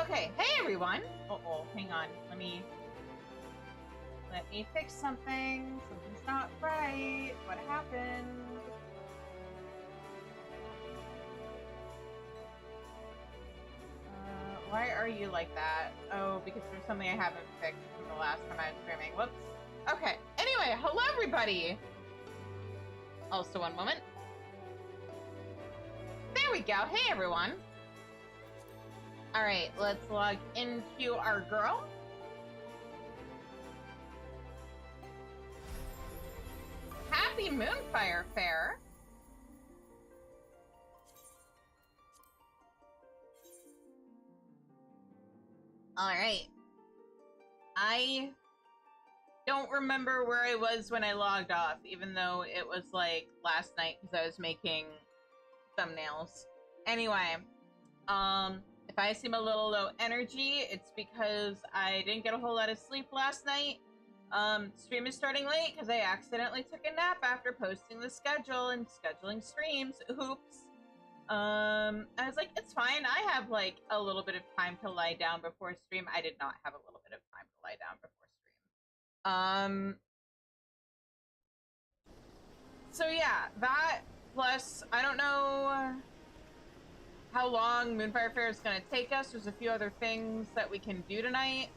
Okay, hey everyone! Uh-oh, hang on. Let me fix something. Something's not right. What happened? Why are you like that? Oh, because there's something I haven't fixed from the last time I was streaming. Whoops. Okay. Anyway, hello everybody! Also, one moment. There we go. Hey everyone! Alright, let's log into our girl. Happy Moonfire, Faire. Alright. I don't remember where I was when I logged off, even though it was like last night because I was making thumbnails. Anyway, if I seem a little low energy, it's because I didn't get a whole lot of sleep last night. Stream is starting late because I accidentally took a nap after posting the schedule and scheduling streams. Oops. I was like, it's fine. I have like a little bit of time to lie down before stream. I did not have a little bit of time to lie down before stream. So yeah, that plus I don't know how long Moonfire Faire is gonna take us. There's a few other things that we can do tonight.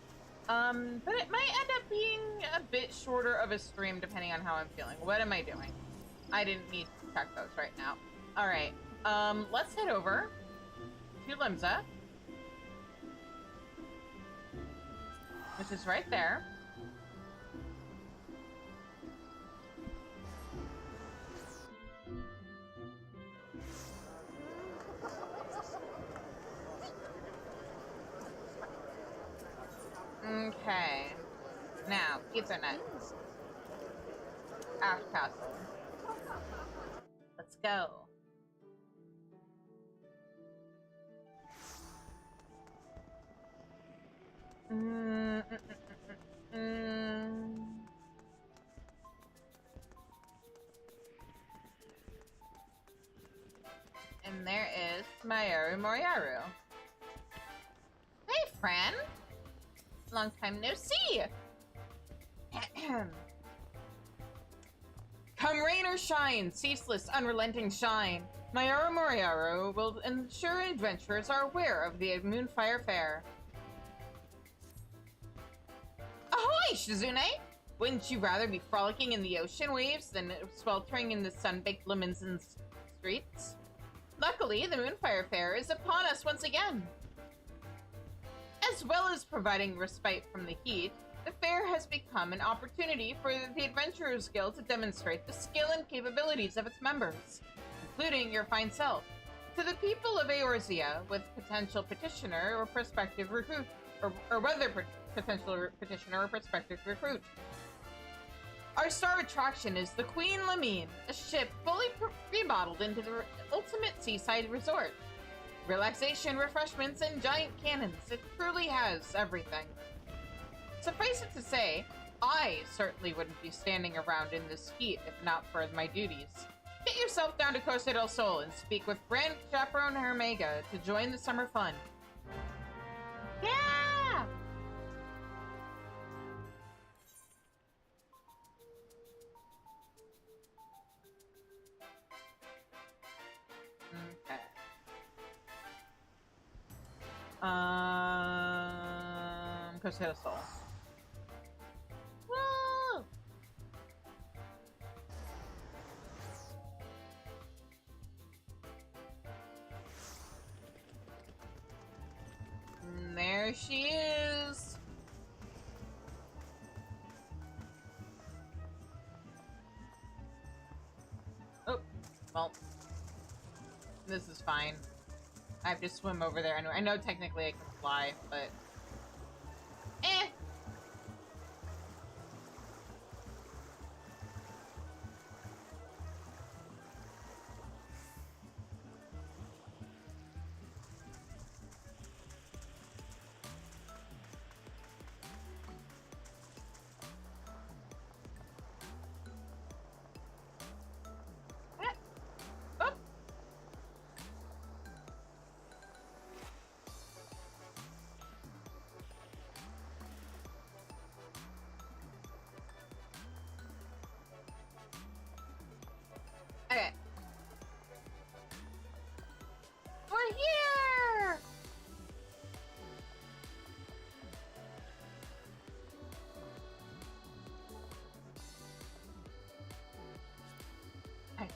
But it might end up being a bit shorter of a stream depending on how I'm feeling. What am I doing? I didn't need to check those right now. Alright. Let's head over to Limsa, which is right there. Okay. Now, Ethernet. Ash Castle. Let's go. And there is Mayoru Moriyaru. Hey, friend! Long time no see! Come rain or shine, ceaseless, unrelenting shine. Mayoru Moriyaru will ensure adventurers are aware of the Moonfire Faire. Ahoy, Shizune! Wouldn't you rather be frolicking in the ocean waves than sweltering in the sun-baked Liminzen streets? Luckily, the Moonfire Faire is upon us once again. As well as providing respite from the heat, the fair has become an opportunity for the Adventurers Guild to demonstrate the skill and capabilities of its members, including your fine self, to the people of Eorzea with potential petitioner or prospective recruit, or whether potential petitioner or prospective recruit. Our star attraction is the Queen Lamine, a ship fully remodeled into the ultimate seaside resort. Relaxation, refreshments, and giant cannons. It truly has everything. Suffice it to say, I certainly wouldn't be standing around in this heat if not for my duties. Get yourself down to Costa del Sol and speak with Grand Chaperone Hermega to join the summer fun. Yeah! Okay. Costa del Sol. Woo! And there she is. Oh, well, this is fine. I have to swim over there anyway. I know technically I can fly, but eh.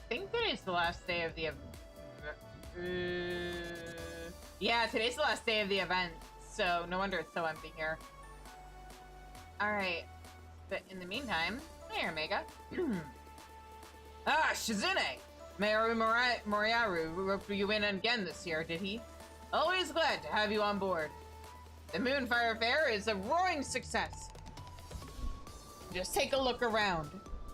think today's the last day of the yeah, today's the last day of the event, so no wonder it's so empty here. Alright, but in the meantime, hey, Omega. Ah, Shizune! Mayoru Moriyaru roped you in again this year, did he? Always glad to have you on board. The Moonfire Faire is a roaring success. Just take a look around.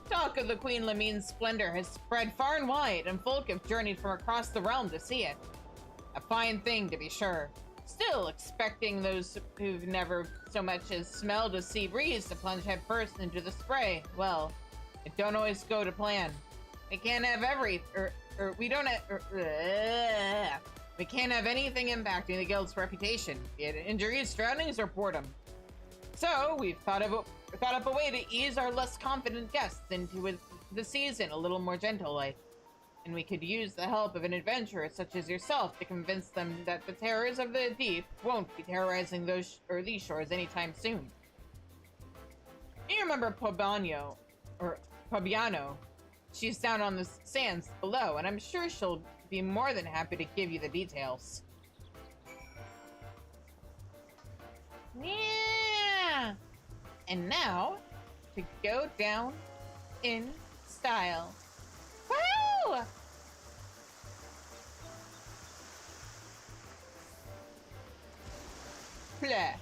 Talk of the Queen Lamine's splendor has spread far and wide, and folk have journeyed from across the realm to see it. A fine thing, to be sure. Still, expecting those who've never so much as smelled a sea breeze to plunge headfirst into the spray, well, it don't always go to plan. We can't have we can't have anything impacting the guild's reputation, be it injuries, drownings, or boredom. So we've thought up a way to ease our less confident guests into the season a little more gentle-like. And we could use the help of an adventurer such as yourself to convince them that the terrors of the deep won't be terrorizing these shores anytime soon. You remember Pobiano? She's down on the sands below, and I'm sure she'll be more than happy to give you the details. Yeah! And now, to go down in style. Woo! Bleh.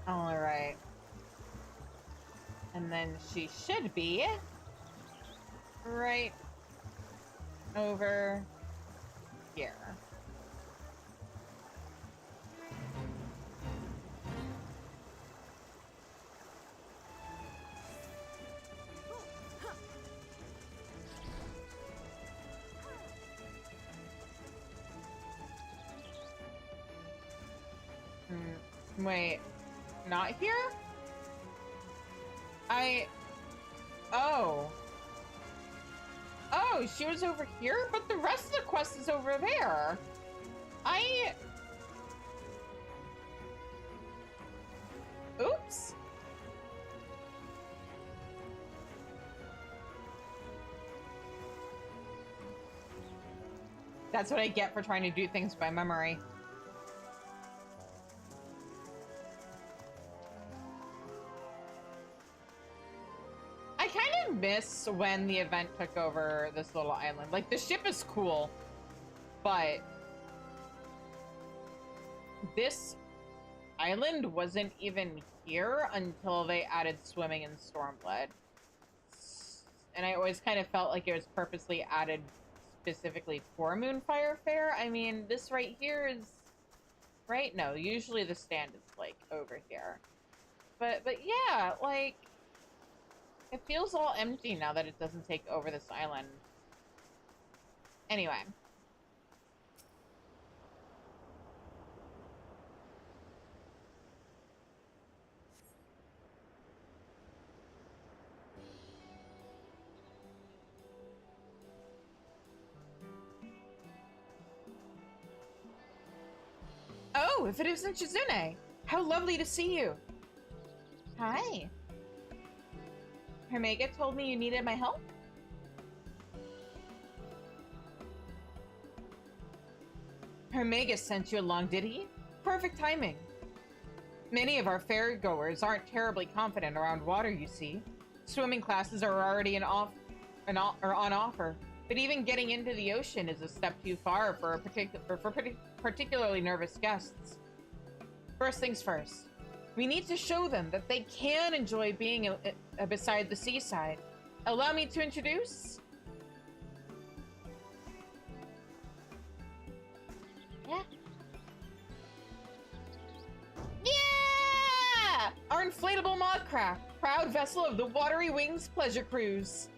All right. And then she should be right over here. Wait, not here? Oh, she was over here, but the rest of the quest is over there. Oops. That's what I get for trying to do things by memory. Miss when the event took over this little island. Like, the ship is cool, but this island wasn't even here until they added swimming in Stormblood. And I always kind of felt like it was purposely added specifically for Moonfire Faire. I mean, this right here is right. No, usually the stand is like over here, but yeah, like, it feels all empty now that it doesn't take over this island. Anyway. Oh, if it isn't Shizune! How lovely to see you! Hi. Omega told me you needed my help? Omega sent you along, did he? Perfect timing. Many of our fair goers aren't terribly confident around water, you see. Swimming classes are already on offer, but even getting into the ocean is a step too far for particularly nervous guests. First things first. We need to show them that they can enjoy being beside the seaside. Allow me to introduce... Yeah. Yeah! Our inflatable modcraft, proud vessel of the Watery Wings Pleasure Cruise.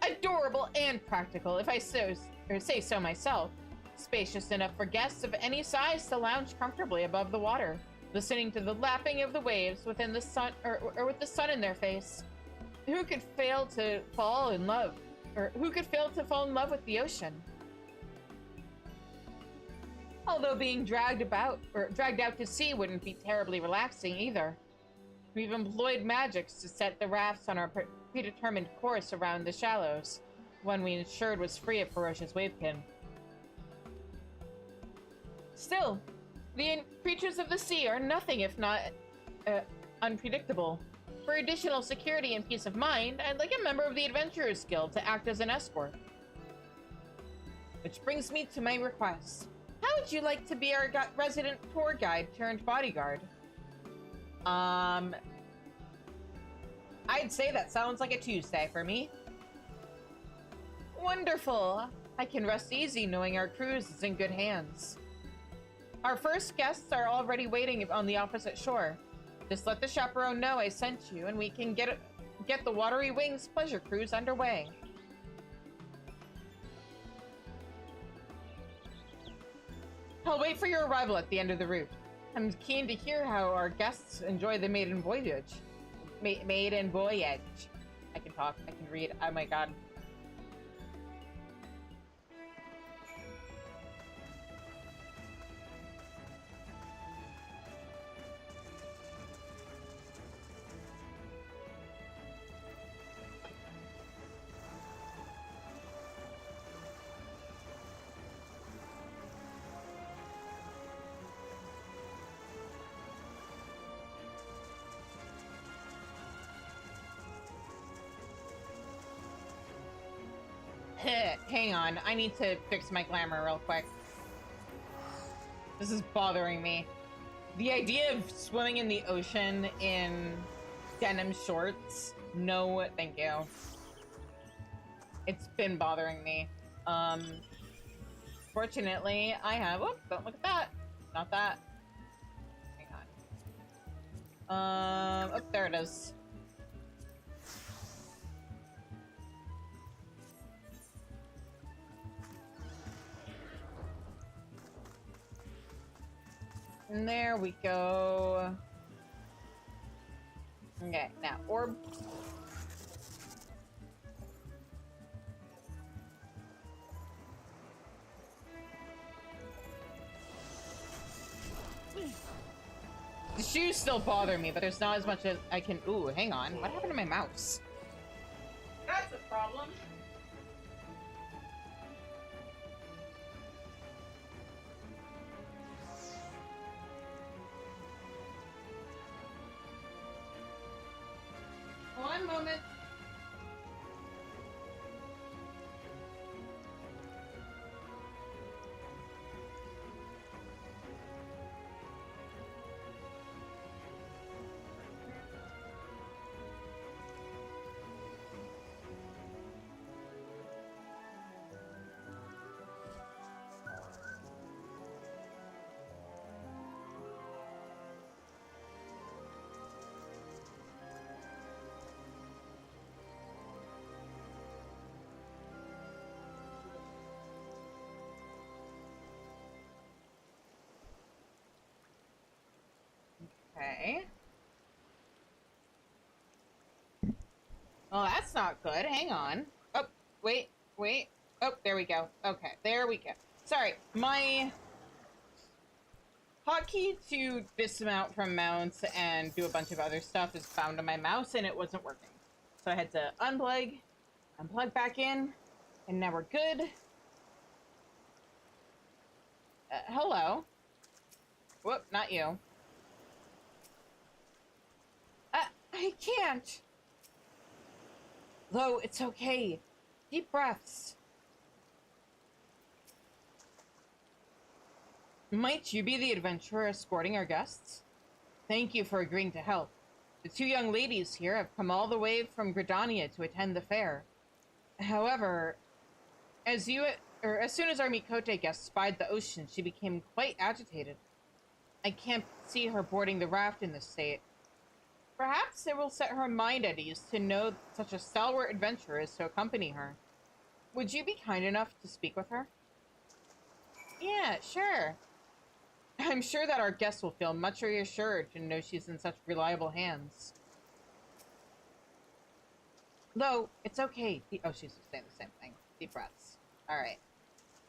Adorable and practical, if I say so myself. Spacious enough for guests of any size to lounge comfortably above the water, listening to the lapping of the waves within the sun, or with the sun in their face. Who could fail to fall in love with the ocean? Although being dragged out to sea wouldn't be terribly relaxing either. We've employed magics to set the rafts on our predetermined course around the shallows, one we ensured was free of ferocious wavekin. Still, the creatures of the sea are nothing if not unpredictable. For additional security and peace of mind, I'd like a member of the Adventurers Guild to act as an escort. Which brings me to my request. How would you like to be our resident tour guide turned bodyguard? I'd say that sounds like a Tuesday for me. Wonderful. I can rest easy knowing our cruise is in good hands. Our first guests are already waiting on the opposite shore. Just let the chaperone know I sent you and we can get the Watery Wings pleasure cruise underway. I'll wait for your arrival at the end of the route. I'm keen to hear how our guests enjoy the maiden voyage. Maiden voyage. I can talk. I can read. Oh my god. Hang on, I need to fix my glamour real quick. This is bothering me. The idea of swimming in the ocean in denim shorts, no thank you. It's been bothering me. Fortunately, I have, oh, don't look at that. Not that. Hang on. Oh, there it is. And there we go. Okay, now orb. The shoes still bother me, but there's not as much as I can. Ooh, hang on. What happened to my mouse? That's a problem. One moment. Okay. Oh, that's not good. Hang on. Oh, wait. Oh, there we go. Okay, there we go. Sorry, my hotkey to dismount from mounts and do a bunch of other stuff is found on my mouse, and it wasn't working. So I had to unplug back in, and now we're good. Hello. Whoop, not you. I can't. Lo, it's okay. Deep breaths. Might you be the adventurer escorting our guests? Thank you for agreeing to help. The two young ladies here have come all the way from Gridania to attend the fair. However, as soon as our Mikote guest spied the ocean, she became quite agitated. I can't see her boarding the raft in this state. Perhaps it will set her mind at ease to know such a stalwart adventurer is to accompany her. Would you be kind enough to speak with her? Yeah, sure. I'm sure that our guest will feel much reassured to know she's in such reliable hands. Though, it's okay. Oh, she's saying the same thing. Deep breaths. Alright.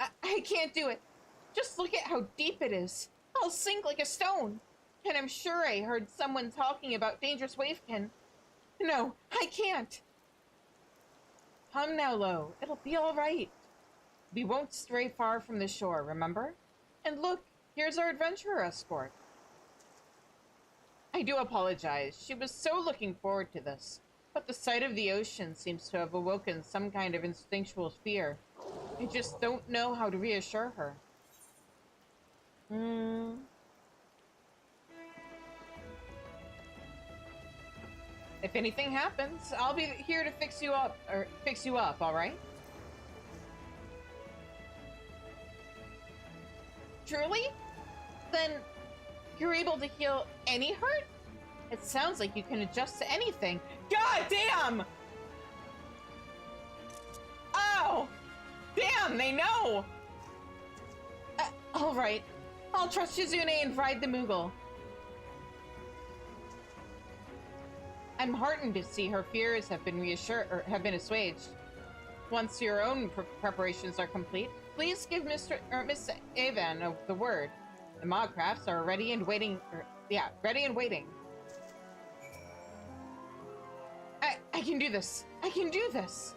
I can't do it. Just look at how deep it is. I'll sink like a stone. And I'm sure I heard someone talking about dangerous wavekin. No, I can't. Come now, Lo. It'll be all right. We won't stray far from the shore, remember? And look, here's our adventurer escort. I do apologize. She was so looking forward to this. But the sight of the ocean seems to have awoken some kind of instinctual fear. I just don't know how to reassure her. If anything happens, I'll be here to fix you up, alright? Truly? Then you're able to heal any hurt? It sounds like you can adjust to anything. God damn! Oh! Damn, they know! Alright. I'll trust Shizune and ride the Moogle. I'm heartened to see her fears have been assuaged. Once your own preparations are complete, please give Miss Avan the word. The Mogcrafts are ready and waiting. Ready and waiting. I can do this. I can do this.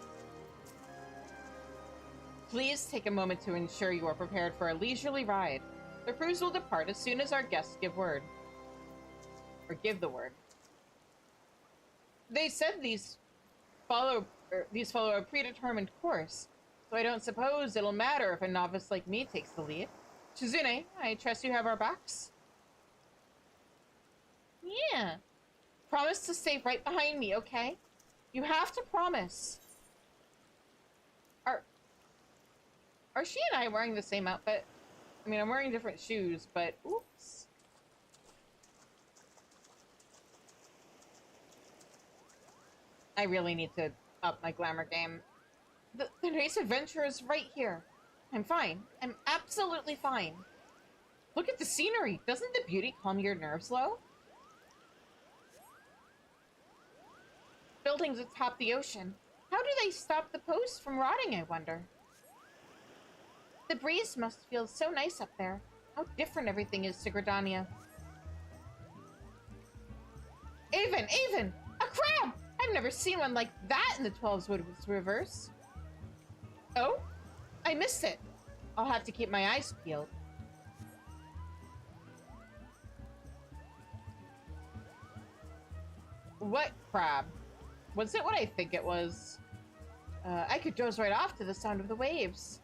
Please take a moment to ensure you are prepared for a leisurely ride. The cruise will depart as soon as our guests give word. Or give the word. They said these follow a predetermined course, so I don't suppose it'll matter if a novice like me takes the lead. Shizune, I trust you have our backs? Yeah. Promise to stay right behind me, okay? You have to promise. Are she and I wearing the same outfit? I mean, I'm wearing different shoes, but oops. I really need to up my glamour game. The nice adventure is right here. I'm fine. I'm absolutely fine. Look at the scenery. Doesn't the beauty calm your nerves, Lo? Buildings atop the ocean. How do they stop the posts from rotting, I wonder? The breeze must feel so nice up there. How different everything is to Gridania. Avan! A crab! I've never seen one like that in the 12's Woods Reverse. Oh? I missed it. I'll have to keep my eyes peeled. What crab? Was it what I think it was? I could doze right off to the sound of the waves.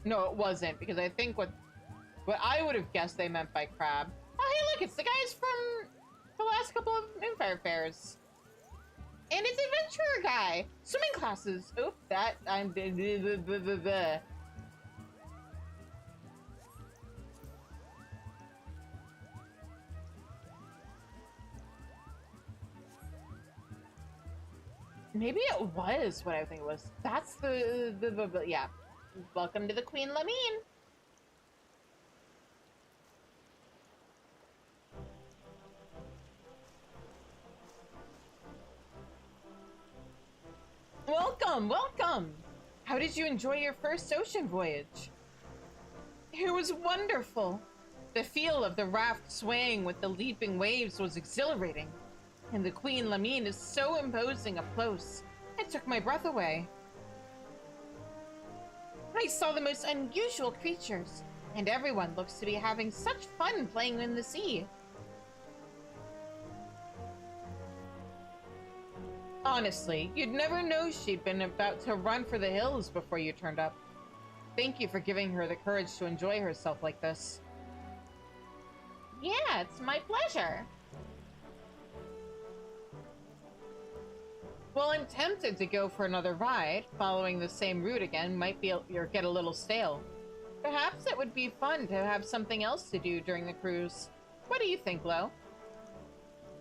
No, it wasn't, because I think what I would have guessed they meant by crab. Oh, hey, look, it's the guys from the last couple of Moonfire fairs. And it's adventurer guy. Swimming classes. Oop, that I'm Maybe it was what I think it was. That's the yeah. Welcome to the Queen Lamine. Welcome! How did you enjoy your first ocean voyage? It was wonderful. The feel of the raft swaying with the leaping waves was exhilarating. And the Queen Lamine is so imposing up close. It took my breath away. I saw the most unusual creatures, and everyone looks to be having such fun playing in the sea. Honestly, you'd never know she'd been about to run for the hills before you turned up. Thank you for giving her the courage to enjoy herself like this. Yeah, it's my pleasure. Well, I'm tempted to go for another ride. Following the same route again might be or get a little stale. Perhaps it would be fun to have something else to do during the cruise. What do you think, Lo?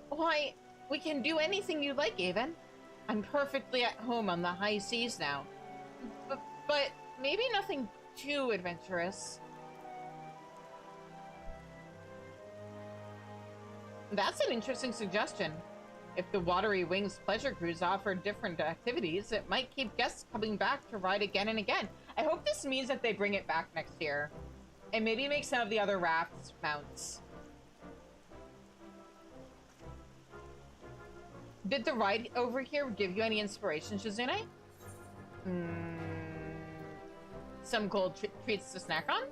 Why, we can do anything you like, Avan. I'm perfectly at home on the high seas now. But maybe nothing too adventurous. That's an interesting suggestion. If the Watery Wings pleasure cruise offered different activities, it might keep guests coming back to ride again and again. I hope this means that they bring it back next year. And maybe make some of the other rafts mounts. Did the ride over here give you any inspiration, Shizune? Some cold treats to snack on?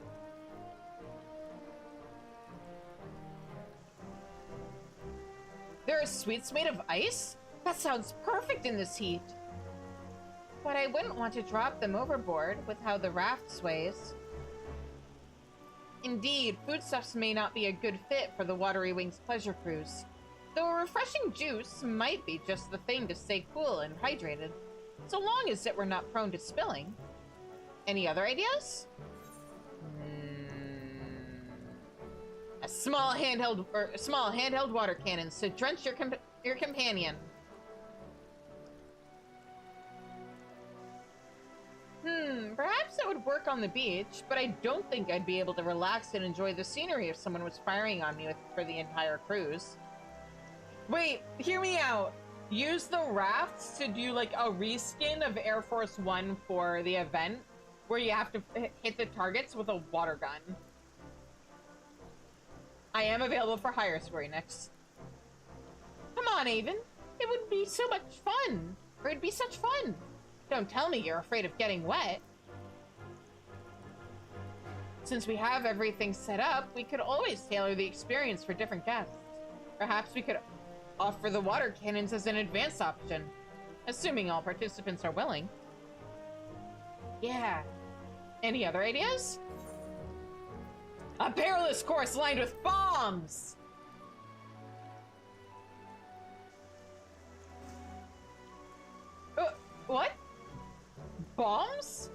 There are sweets made of ice? That sounds perfect in this heat. But I wouldn't want to drop them overboard with how the raft sways. Indeed, foodstuffs may not be a good fit for the Watery Wings pleasure cruise. Though a refreshing juice might be just the thing to stay cool and hydrated, so long as it were not prone to spilling. Any other ideas? A small handheld water cannons to drench your companion. Perhaps that would work on the beach, but I don't think I'd be able to relax and enjoy the scenery if someone was firing on me for the entire cruise. Wait, hear me out. Use the rafts to do like a reskin of Air Force One for the event, where you have to hit the targets with a water gun. I am available for hire, Square Enix. Come on, Avon. It would be so much fun. Or it'd be such fun. Don't tell me you're afraid of getting wet. Since we have everything set up, we could always tailor the experience for different guests. Perhaps we could offer the water cannons as an advanced option, assuming all participants are willing. Yeah. Any other ideas? A perilous course lined with bombs! What? Bombs?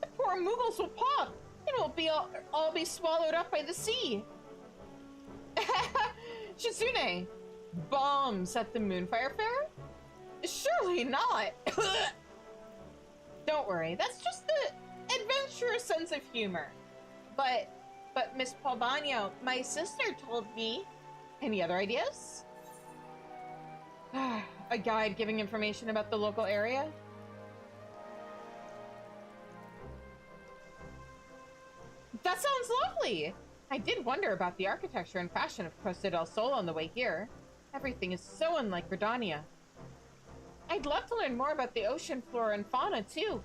The poor Moogles will pop, and we'll all be swallowed up by the sea. Shizune, bombs at the Moonfire Faire? Surely not. Don't worry, that's just the adventurous sense of humor. But Miss Palbano, my sister told me. Any other ideas? A guide giving information about the local area? That sounds lovely! I did wonder about the architecture and fashion of Costa del Sol on the way here. Everything is so unlike Redania. I'd love to learn more about the ocean flora and fauna, too.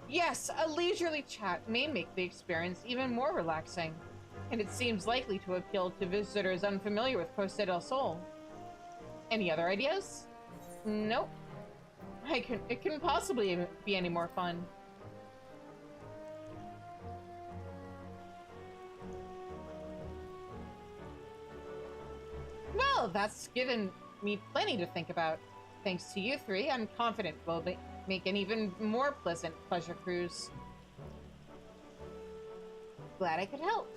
Yes, a leisurely chat may make the experience even more relaxing, and it seems likely to appeal to visitors unfamiliar with Costa del Sol. Any other ideas? Nope. It couldn't possibly be any more fun. Well, that's given me plenty to think about. Thanks to you three, I'm confident we'll make an even more pleasant pleasure cruise. Glad I could help.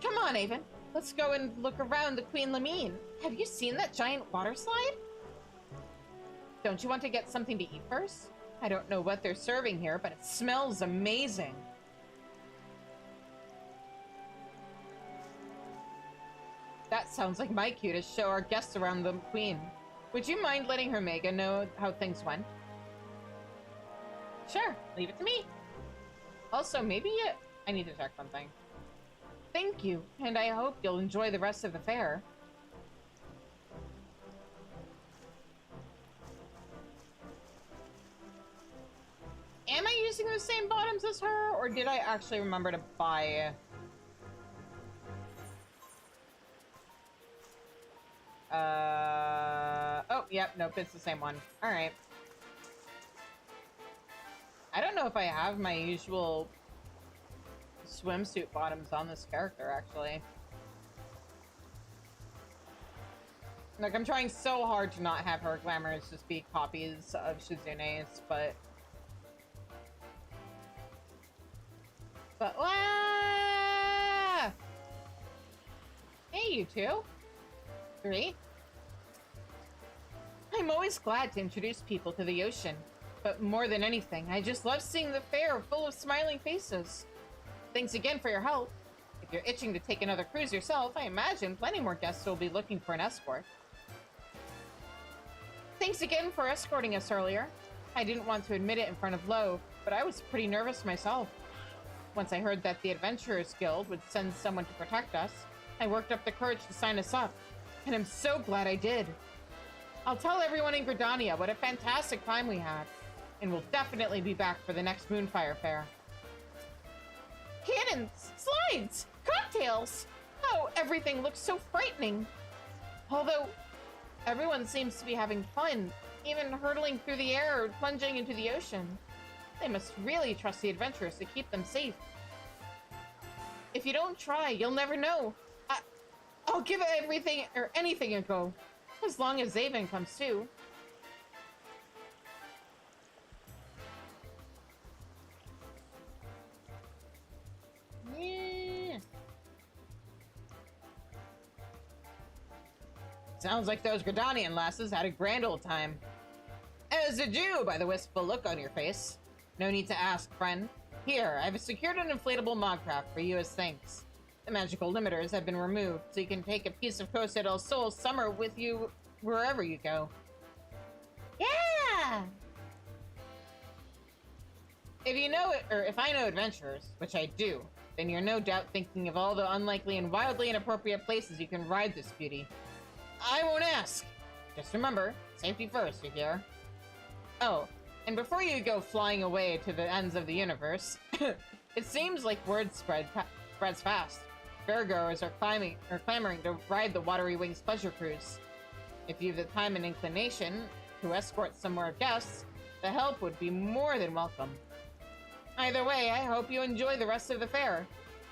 Come on, Avon. Let's go and look around the Queen Lamine. Have you seen that giant water slide? Don't you want to get something to eat first? I don't know what they're serving here, but it smells amazing. That sounds like my cue to show our guests around the Queen. Would you mind letting her Mega know how things went? Sure, leave it to me. Also, maybe I need to check something. Thank you, and I hope you'll enjoy the rest of the fair. Am I using the same bottoms as her, or did I actually remember to buy... Oh, yep, nope, it's the same one. Alright. I don't know if I have my usual swimsuit bottoms on this character, actually. Like, I'm trying so hard to not have her glamours just be copies of Shizune's, but... Hey, you two. Three. I'm always glad to introduce people to the ocean, but more than anything, I just love seeing the fair full of smiling faces. Thanks again for your help. If If you're itching to take another cruise yourself, I imagine plenty more guests will be looking for an escort. Thanks again for escorting us earlier. I didn't want to admit it in front of Lo, but I was pretty nervous myself. Once I heard that the Adventurers Guild would send someone to protect us, I worked up the courage to sign us up, and I'm so glad I did. I'll tell everyone in Gridania what a fantastic time we had, and we'll definitely be back for the next Moonfire Fair. Cannons! Slides! Cocktails! Oh, everything looks so frightening! Although, everyone seems to be having fun, even hurtling through the air or plunging into the ocean. They must really trust the adventurers to keep them safe. If you don't try, you'll never know. I'll give everything or anything a go, as long as Zaven comes too. Yeah. Sounds like those Gridanian lasses had a grand old time. As did you, by the wistful look on your face. No need to ask, friend. Here, I've secured an inflatable Mogcraft for you as thanks. The magical limiters have been removed, so you can take a piece of Costa del Sol summer with you wherever you go. Yeah! If I know adventurers, which I do, then you're no doubt thinking of all the unlikely and wildly inappropriate places you can ride this beauty. I won't ask. Just remember, safety first, you hear? Oh, and before you go flying away to the ends of the universe, it seems like word spreads fast. Fairgoers are clamoring to ride the Watery Wings pleasure cruise. If you've the time and inclination to escort some more guests, the help would be more than welcome. Either way, I hope you enjoy the rest of the fair.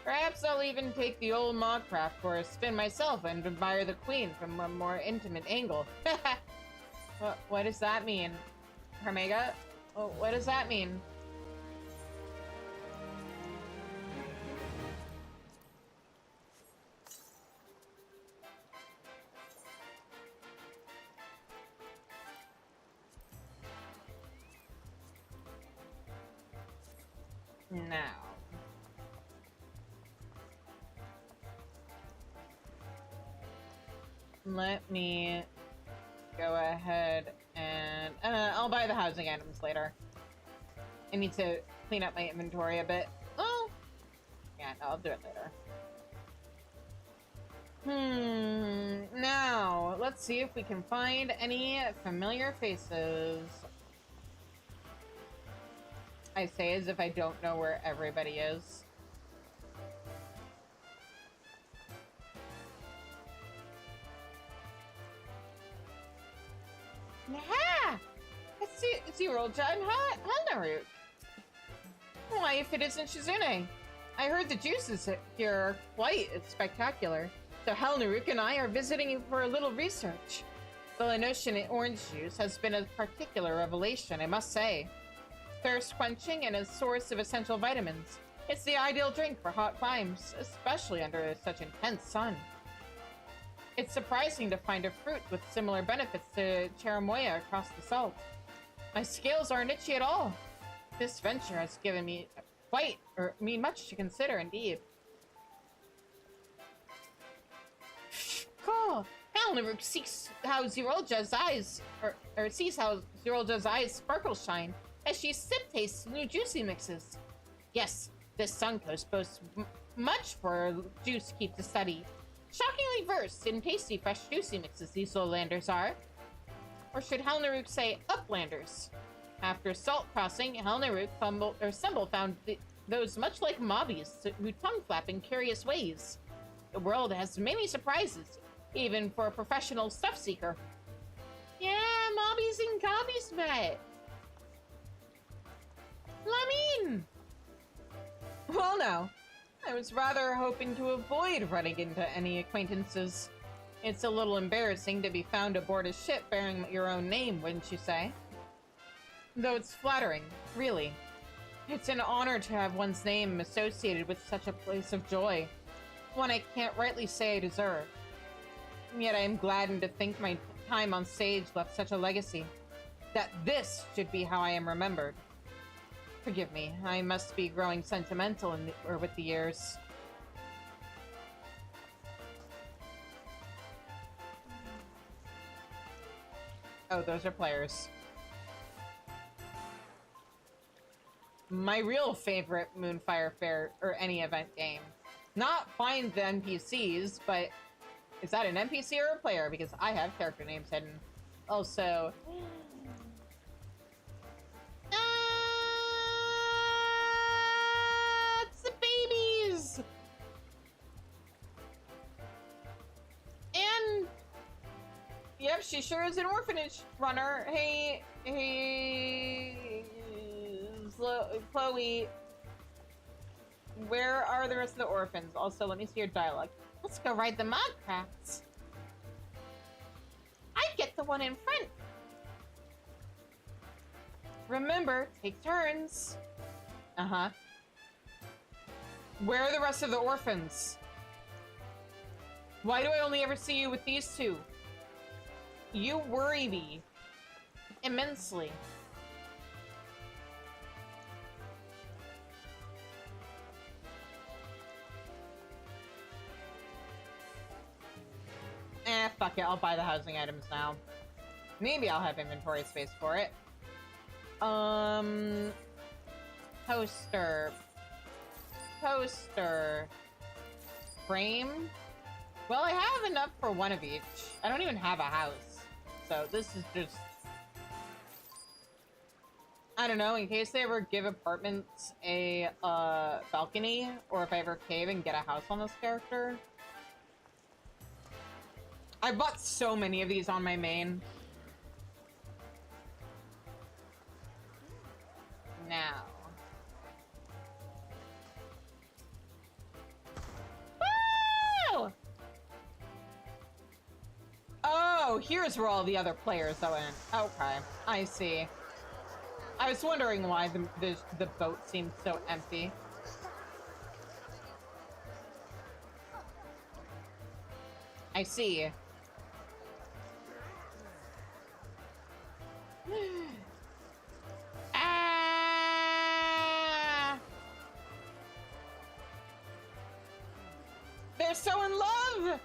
Perhaps I'll even take the old Mogcraft for a spin myself and admire the Queen from a more intimate angle. What does that mean? Hermega? Oh, what does that mean? Now. Let me go ahead and I'll buy the housing items later. I need to clean up my inventory a bit. Oh, yeah, no, I'll do it later. Now, let's see if we can find any familiar faces. I say as if I don't know where everybody is. Yeah! It's Eurolja and Helnaruk. Why, if it isn't Shizune? I heard the juices here are quite spectacular, so Helnaruk and I are visiting for a little research. The Lenoshan orange juice has been a particular revelation, I must say. Thirst-quenching and a source of essential vitamins. It's the ideal drink for hot climes, especially under such intense sun. It's surprising to find a fruit with similar benefits to Cherimoya across the salt. My scales aren't itchy at all. This venture has given me much to consider indeed. Cool. Helnaruk sees how Zerolja's eyes sparkle shine as she tastes new juicy mixes. Yes, this Suncoast boasts much for juice keep to study. Shockingly versed in tasty fresh juicy mixes these lowlanders are. Or should Helnaruk say uplanders? After salt crossing, Helnaruk Stumble found those much like mobbies who tongue flap in curious ways. The world has many surprises, even for a professional stuff seeker. Yeah, mobbies and gobbies met. Lamine! Well, no. I was rather hoping to avoid running into any acquaintances. It's a little embarrassing to be found aboard a ship bearing your own name, wouldn't you say? Though it's flattering, really. It's an honor to have one's name associated with such a place of joy, one I can't rightly say I deserve. Yet I am gladdened to think my time on stage left such a legacy, that this should be how I am remembered. Forgive me, I must be growing sentimental with the years. Oh, those are players. My real favorite Moonfire Faire or any event game. Not find the NPCs, but is that an NPC or a player? Because I have character names hidden. Also, it's the babies! And yep, she sure is an orphanage runner. Hey, Chloe, where are the rest of the orphans? Also, let me see your dialogue. Let's go ride the Mogcrafts. I get the one in front. Remember, take turns. Uh-huh. Where are the rest of the orphans? Why do I only ever see you with these two? You worry me immensely. Fuck it, I'll buy the housing items now. Maybe I'll have inventory space for it. Poster. Poster. Frame. Well, I have enough for one of each. I don't even have a house. So this is just... I don't know, in case they ever give apartments a balcony, or if I ever cave and get a house on this character. I bought so many of these on my main. Now. Woo! Oh, here's where all the other players went. Okay, I see. I was wondering why the boat seemed so empty. I see. Ah! They're so in love!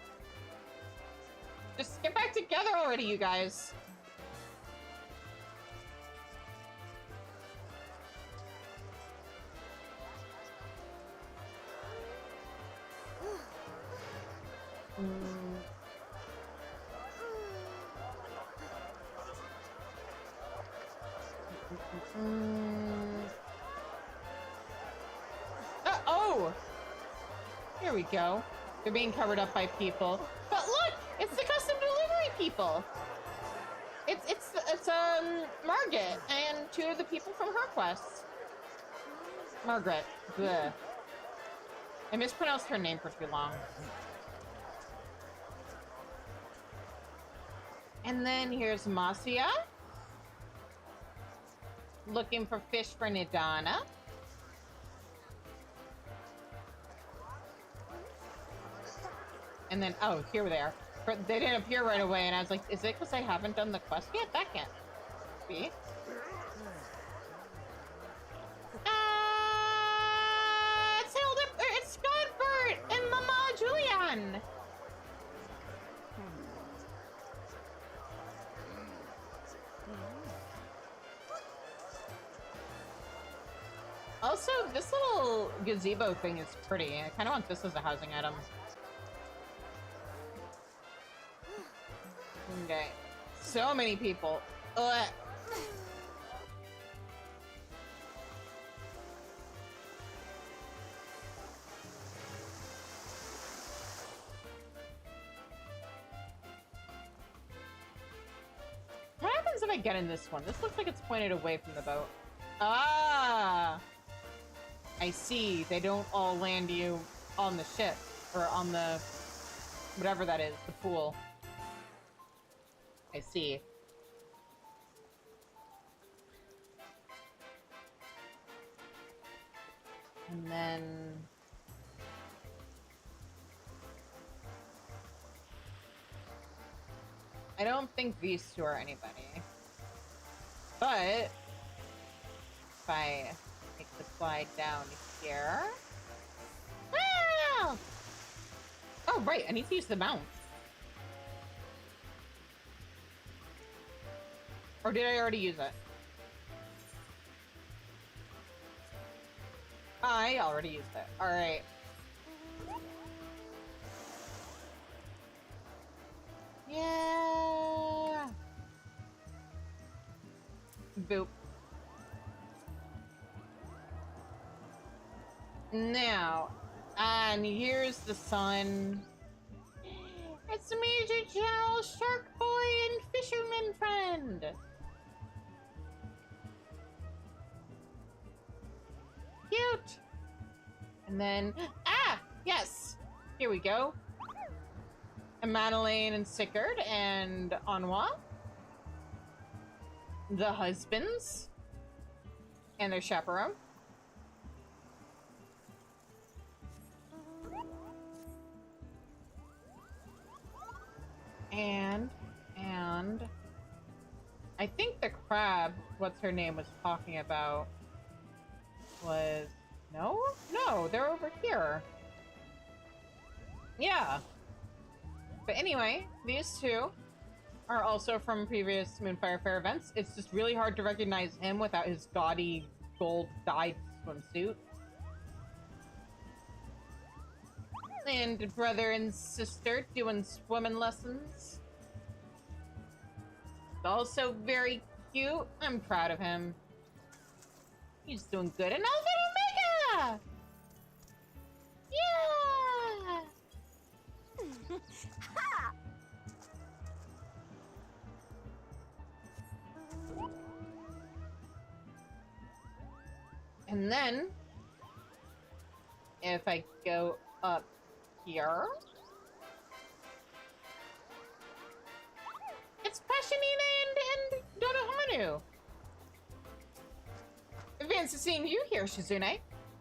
Just get back together already, you guys. Oh! Here we go. They're being covered up by people. But look! It's the custom delivery people! It's Margaret and two of the people from her quest. Margaret. Bleh. I mispronounced her name for too long. And then here's Masia. Looking for fish for Nidana. And then, oh, here they are. But they didn't appear right away, and I was like, is it because I haven't done the quest yet? That can't be. It's Godbert and Mama Julian. Also, this little gazebo thing is pretty. I kind of want this as a housing item. Okay. So many people. Ugh. What happens if I get in this one? This looks like it's pointed away from the boat. Ah! I see. They don't all land you on the ship. Or on the... whatever that is. The pool. I see. And then... I don't think these two are anybody. But... if I make the slide down here... Ah! Oh, right, I need to use the mount. Or did I already use it? I already used it. Alright. Yeah! Boop. Now, and here's the sun. It's Major General Shark Boy and Fisherman Friend! Cute! And then, yes! Here we go. And Madeleine and Sickard and Anwa. The husbands. And their chaperone. And I think the crab, what's her name, was talking about was... No, they're over here. Yeah. But anyway, these two are also from previous Moonfire Faire events. It's just really hard to recognize him without his gaudy gold dyed swimsuit. And brother and sister doing swimming lessons. Also very cute. I'm proud of him. He's doing good. And Alpha Omega! Yeah! And then, if I go up here, it's Passionina and Donohanu. Fancy seeing you here, Shizune.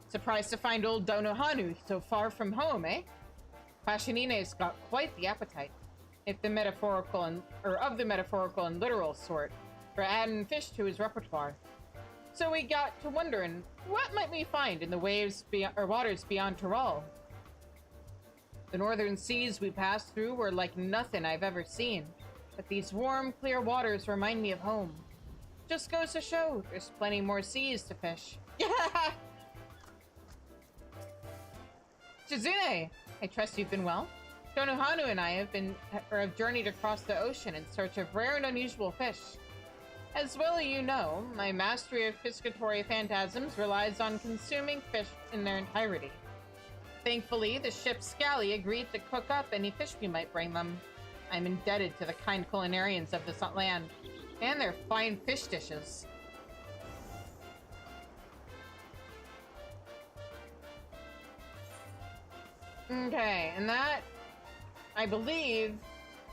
Surprised to find old Donohanu so far from home, eh? Passionina's got quite the appetite, if the metaphorical and of the metaphorical and literal sort, for adding fish to his repertoire. So we got to wondering, what might we find in the waves or waters beyond Tyrol? The northern seas we passed through were like nothing I've ever seen, but these warm, clear waters remind me of home. Just goes to show, there's plenty more seas to fish. Shizune, I trust you've been well. Donohanu and I have journeyed across the ocean in search of rare and unusual fish. As well you know, my mastery of piscatory phantasms relies on consuming fish in their entirety. Thankfully, the ship's galley agreed to cook up any fish we might bring them. I'm indebted to the kind culinarians of this land, and their fine fish dishes. Okay, and that, I believe,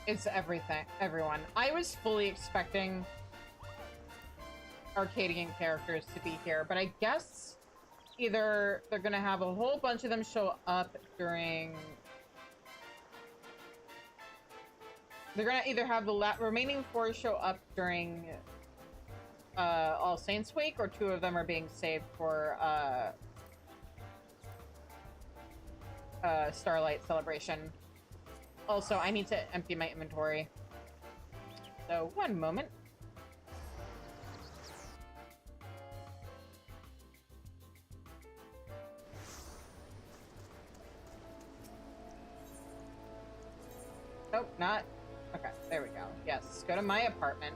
is everyone. I was fully expecting Arcadian characters to be here, but I guess either they're gonna have a whole bunch of them show up during... They're gonna either have the remaining 4 show up during All Saints Week, or 2 of them are being saved for Starlight Celebration. Also, I need to empty my inventory. So, one moment. Nope, not. Okay, there we go. Yes, go to my apartment.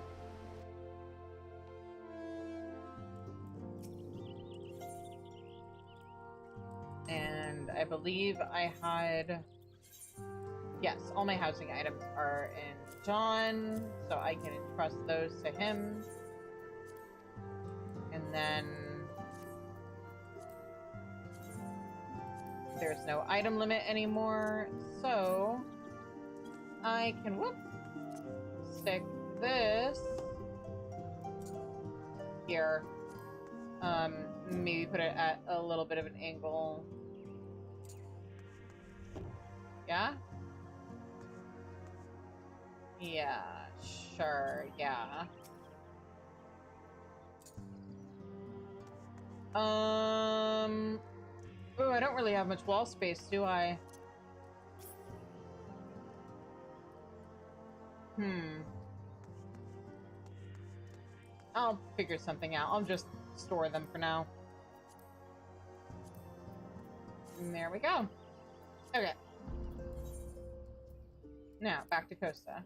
And I believe I had... Yes, all my housing items are in John, so I can entrust those to him. And then... There's no item limit anymore, so... I can, stick this here. Maybe put it at a little bit of an angle. Yeah? Yeah, sure, yeah. Oh, I don't really have much wall space, do I? I'll figure something out. I'll just store them for now. And there we go. Okay. Now, back to Costa.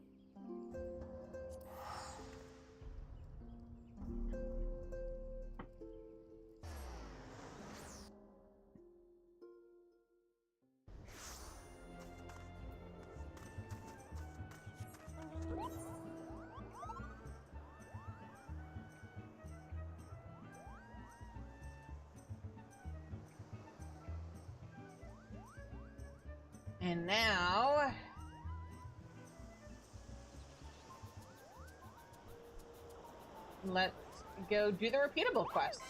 And now... let's go do the repeatable quest.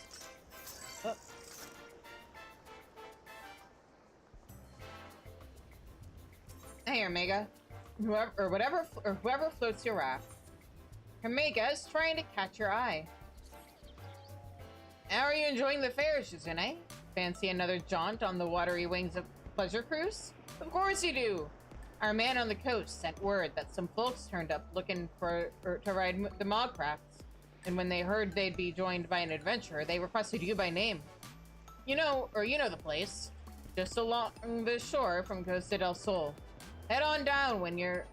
Oh. Hey, Omega. Whoever floats your raft. Omega is trying to catch your eye. How are you enjoying the fair, Shizune? Fancy another jaunt on the watery wings of pleasure cruise? Of course you do! Our man on the coast sent word that some folks turned up looking to ride the Mog crafts. And when they heard they'd be joined by an adventurer, they requested you by name. You know the place. Just along the shore from Costa del Sol. Head on down when you're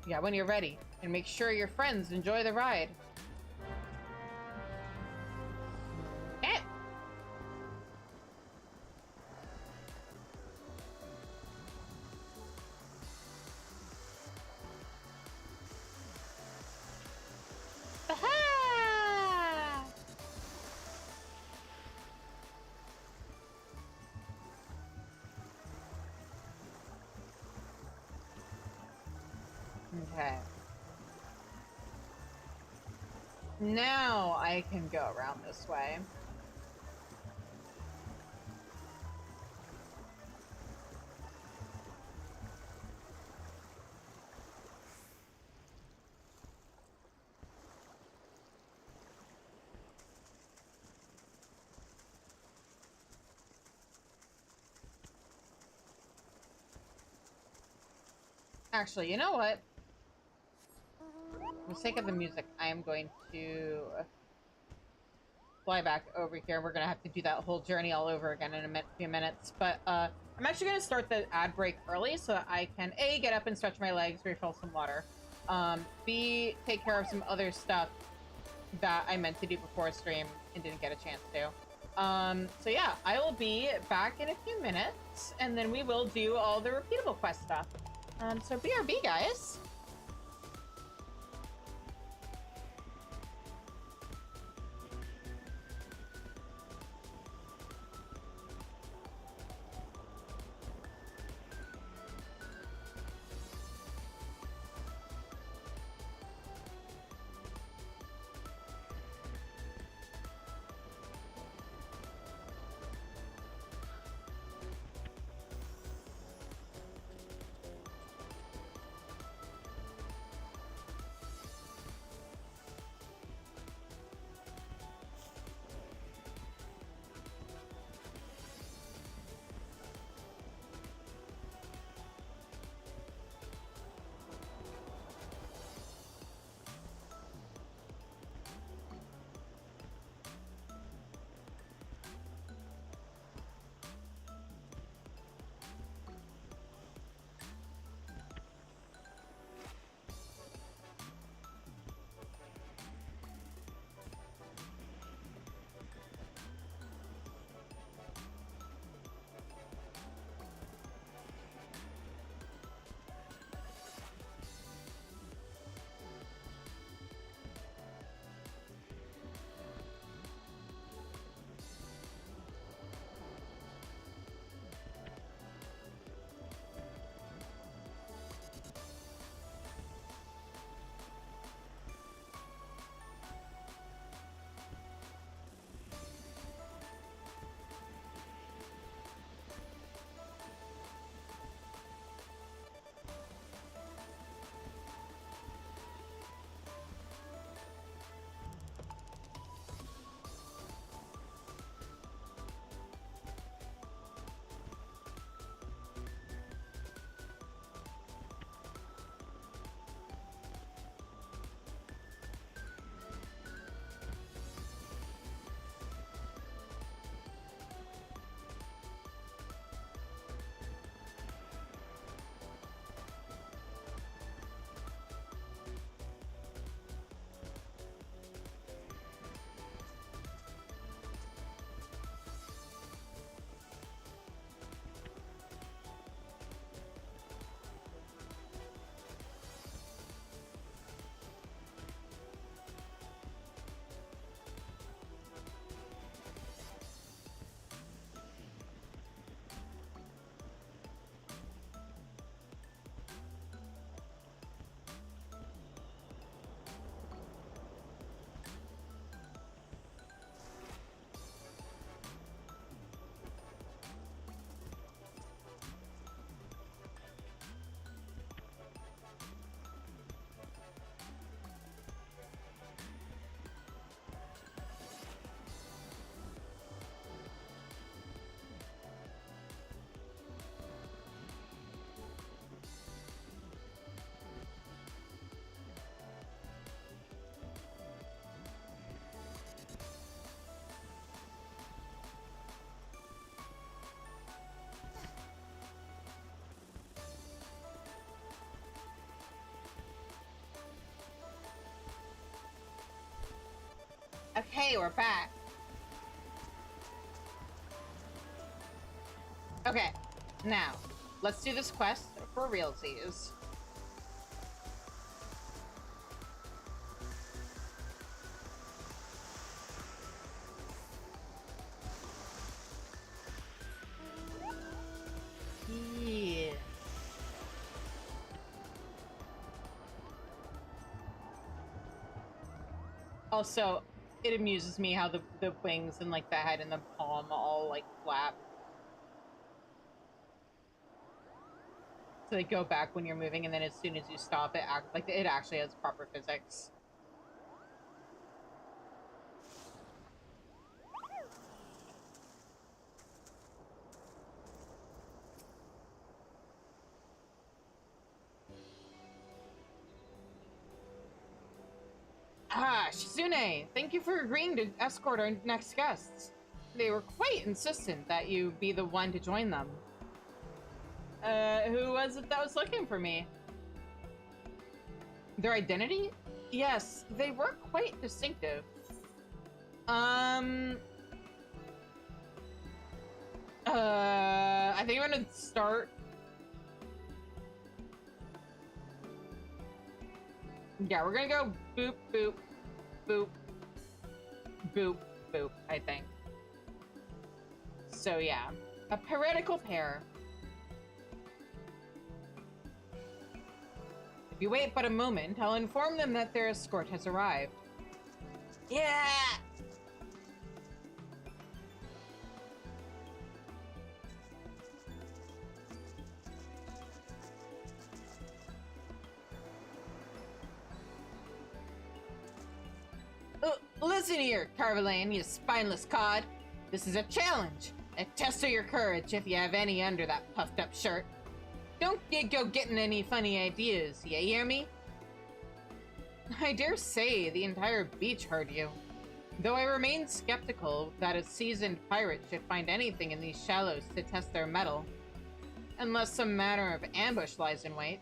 ready. And make sure your friends enjoy the ride. Okay. Aha! Okay. Now I can go around this way. Actually, you know what? For the sake of the music, I am going to fly back over here. We're going to have to do that whole journey all over again in a few minutes. But I'm actually going to start the ad break early so that I can, A, get up and stretch my legs, refill some water. B, take care of some other stuff that I meant to do before stream and didn't get a chance to. So yeah, I will be back in a few minutes, and then we will do all the repeatable quest stuff. So BRB, guys. Okay, we're back. Okay, now, let's do this quest for realsies. Yeah. Also, it amuses me how the wings and like the head and the palm all like flap. So they go back when you're moving, and then as soon as you stop, it actually has proper physics. Ah, Shizune, thank you for agreeing to escort our next guests. They were quite insistent that you be the one to join them. Who was it that was looking for me? Their identity? Yes, they were quite distinctive. I think I'm gonna start. Yeah, we're gonna go boop, boop, boop, boop, boop, I think. So yeah, a piratical pair. If you wait but a moment, I'll inform them that their escort has arrived. Yeah! Listen here, Carvalane, you spineless cod. This is a challenge. A test of your courage, if you have any under that puffed up shirt. Don't go getting any funny ideas, you hear me? I dare say the entire beach heard you. Though I remain skeptical that a seasoned pirate should find anything in these shallows to test their mettle. Unless some manner of ambush lies in wait.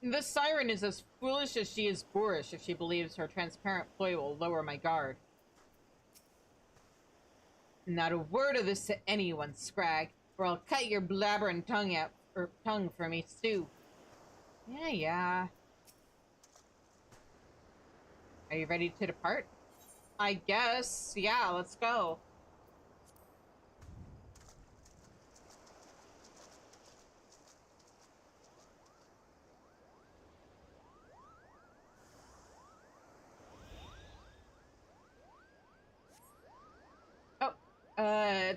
This siren is as foolish as she is boorish if she believes her transparent ploy will lower my guard. Not a word of this to anyone, Scrag, or I'll cut your blabbering tongue out, or tongue for me, stew. Yeah. Are you ready to depart? I guess. Yeah, let's go.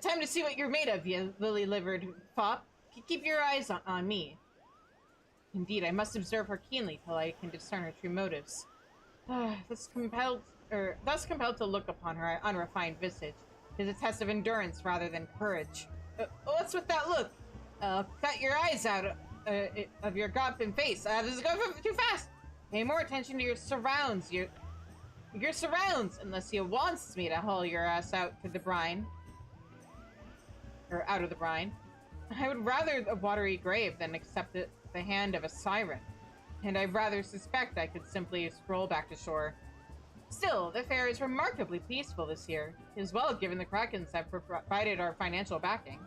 Time to see what you're made of, you lily-livered fop. Keep your eyes on me. Indeed, I must observe her keenly till I can discern her true motives. Thus compelled to look upon her unrefined visage is a test of endurance rather than courage. What's with that look? Cut your eyes out of your gawping face. This is going too fast. Pay more attention to your surrounds. Your surrounds, unless you wants me to haul your ass out to the brine. Or out of the brine. I would rather a watery grave than accept the hand of a siren. And I rather suspect I could simply stroll back to shore. Still, the fair is remarkably peaceful this year, as well given the Krakens have provided our financial backing.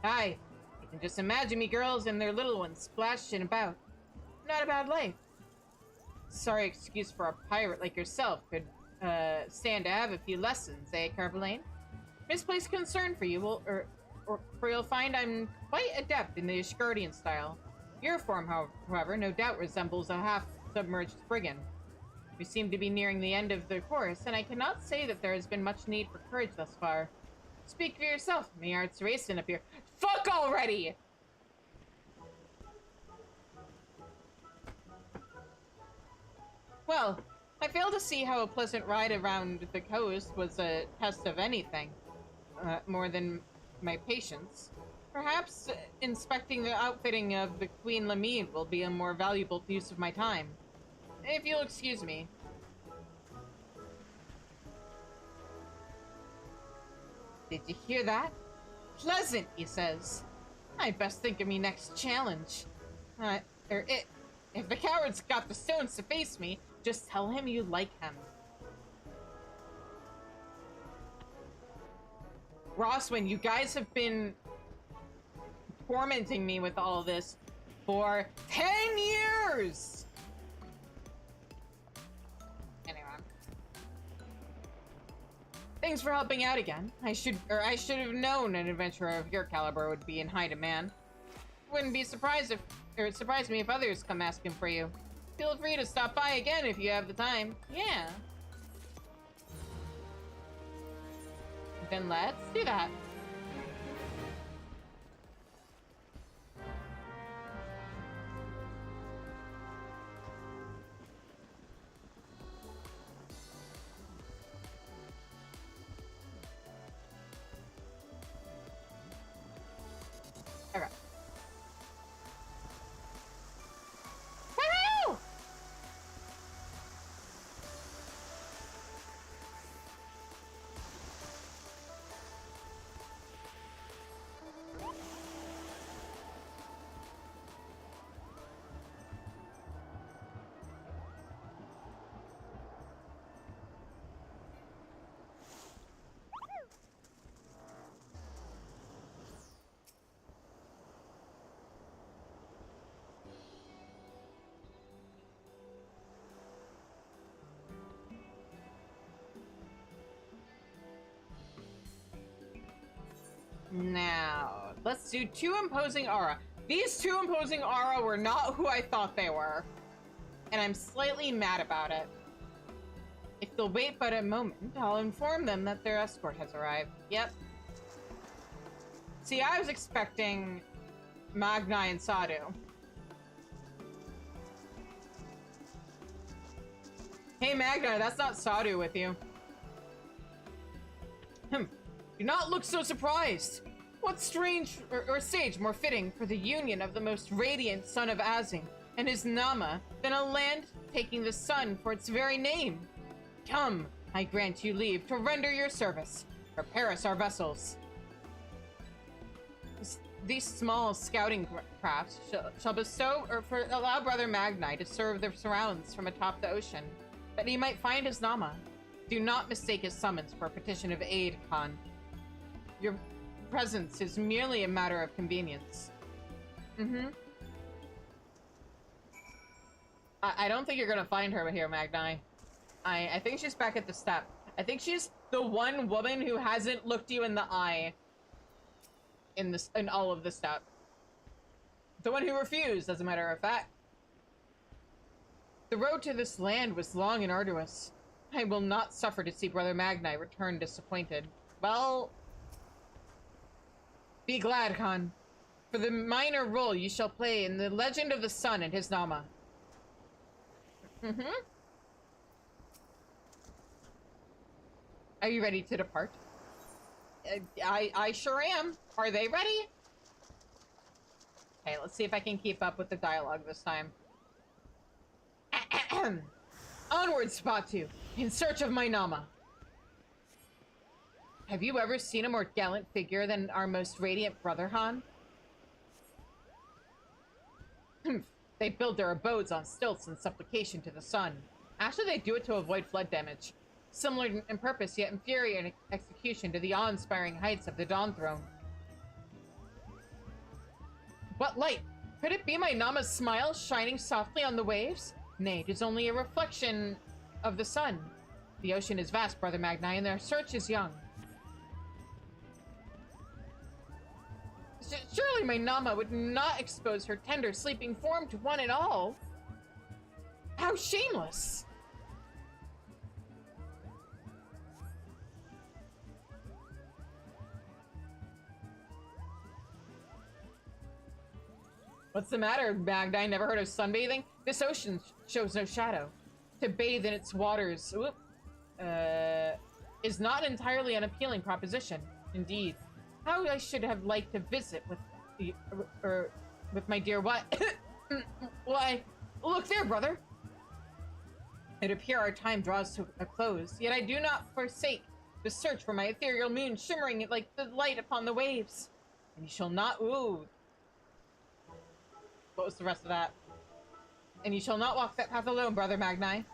Aye, you can just imagine me girls and their little ones splashing about. Not a bad life. Sorry excuse for a pirate like yourself could stand to have a few lessons, eh, Carvalane? Misplaced concern for you for you'll find I'm quite adept in the Ishgardian style. Your form, however, no doubt resembles a half-submerged brigand. We seem to be nearing the end of the course, and I cannot say that there has been much need for courage thus far. Speak for yourself, my heart's racing up here. Fuck already! Well, I fail to see how a pleasant ride around the coast was a test of anything, more than my patience. Perhaps inspecting the outfitting of the Queen Lamide will be a more valuable use of my time. If you'll excuse me. Did you hear that? Pleasant, he says. I'd best think of me next challenge. Uh, er, it, if the coward's got the stones to face me, just tell him you like him. Rosswin, you guys have been tormenting me with all of this for 10 years! Anyway. Thanks for helping out again. I should have known an adventurer of your caliber would be in high demand. Wouldn't be surprised if, or it'd surprise me if others come asking for you. Feel free to stop by again if you have the time. Yeah. Then let's do that. Okay. Woohoo! Now, let's do 2 imposing aura. These 2 imposing aura were not who I thought they were. And I'm slightly mad about it. If they'll wait but a moment, I'll inform them that their escort has arrived. Yep. See, I was expecting Magnai and Sadu. Hey Magnai, that's not Sadu with you. Do not look so surprised. What strange or stage more fitting for the union of the most radiant son of Azing and his Nama than a land taking the sun for its very name? Come, I grant you leave to render your service. Prepare us our vessels. These small scouting crafts shall bestow or allow Brother Magnai to serve the surrounds from atop the ocean, that he might find his Nama. Do not mistake his summons for a petition of aid, Khan. Your presence is merely a matter of convenience. I don't think you're gonna find her here, Magnai. I think she's back at the step. I think she's the one woman who hasn't looked you in the eye in all of the step. The one who refused, as a matter of fact. The road to this land was long and arduous. I will not suffer to see Brother Magnai return disappointed. Well, be glad, Khan, for the minor role you shall play in the legend of the sun and his Nama. Are you ready to depart? I sure am. Are they ready? Okay, let's see if I can keep up with the dialogue this time. Onward, Spatu, in search of my Nama. Have you ever seen a more gallant figure than our most radiant brother, Han? They build their abodes on stilts in supplication to the sun. Actually, they do it to avoid flood damage. Similar in purpose, yet inferior in execution to the awe-inspiring heights of the Dawn Throne. What light? Could it be my Nama's smile shining softly on the waves? Nay, it is only a reflection of the sun. The ocean is vast, Brother Magnai, and their search is young. Surely my Nama would not expose her tender, sleeping form to one and all. How shameless! What's the matter, Magnai? Never heard of sunbathing? This ocean shows no shadow. To bathe in its waters, is not entirely an appealing proposition. Indeed. How I should have liked to visit with with my dear what? Why, look there, brother. It appears our time draws to a close, yet I do not forsake the search for my ethereal moon shimmering like the light upon the waves. And you shall not, What was the rest of that? And you shall not walk that path alone, Brother Magni.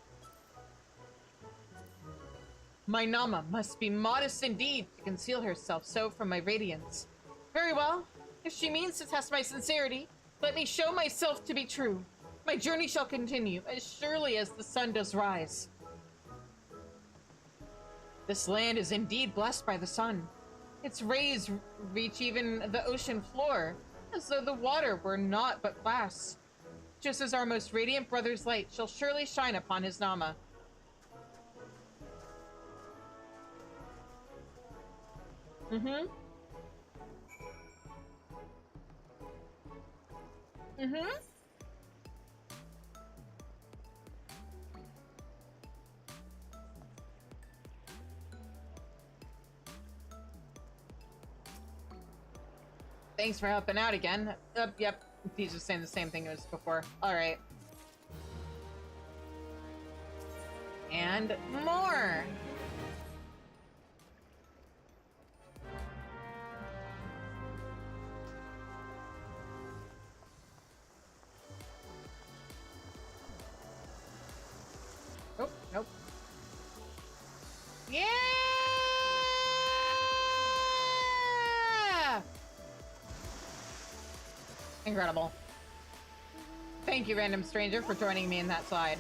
My Nama must be modest indeed to conceal herself so from my radiance. Very well. If she means to test my sincerity, let me show myself to be true. My journey shall continue as surely as the sun does rise. This land is indeed blessed by the sun. Its rays reach even the ocean floor, as though the water were naught but glass. Just as our most radiant brother's light shall surely shine upon his Nama. Mm-hmm. Mm-hmm. Thanks for helping out again. Yep. He's just saying the same thing as before. Alright. And more! Oh, nope. Yeah! Incredible. Thank you, random stranger, for joining me in that slide.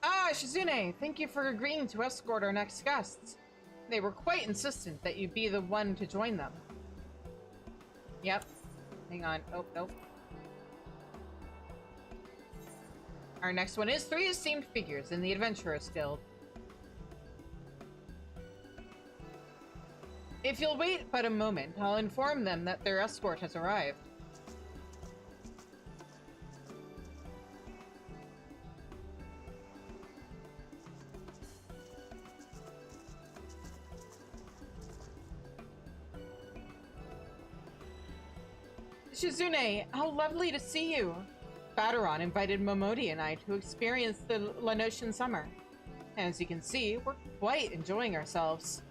Ah, Shizune, thank you for agreeing to escort our next guests. They were quite insistent that you be the one to join them. Yep. Hang on. Oh, nope. Our next one is 3 esteemed figures in the Adventurers Guild. If you'll wait but a moment, I'll inform them that their escort has arrived. Shizune, how lovely to see you! Baderon invited Momodi and I to experience the Lanoshan summer. As you can see, we're quite enjoying ourselves.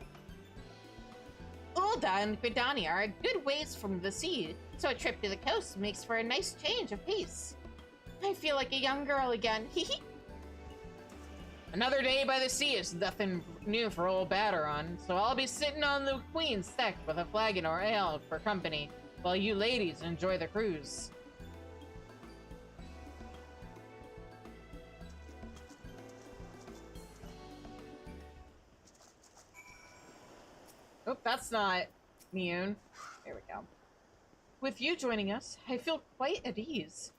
Ulda and Gridani are a good ways from the sea, so a trip to the coast makes for a nice change of pace. I feel like a young girl again, hee. Another day by the sea is nothing new for old Baderon, so I'll be sitting on the Queen's deck with a flagon or ale for company, while you ladies enjoy the cruise. Oh, that's not Mune. There we go. With you joining us, I feel quite at ease.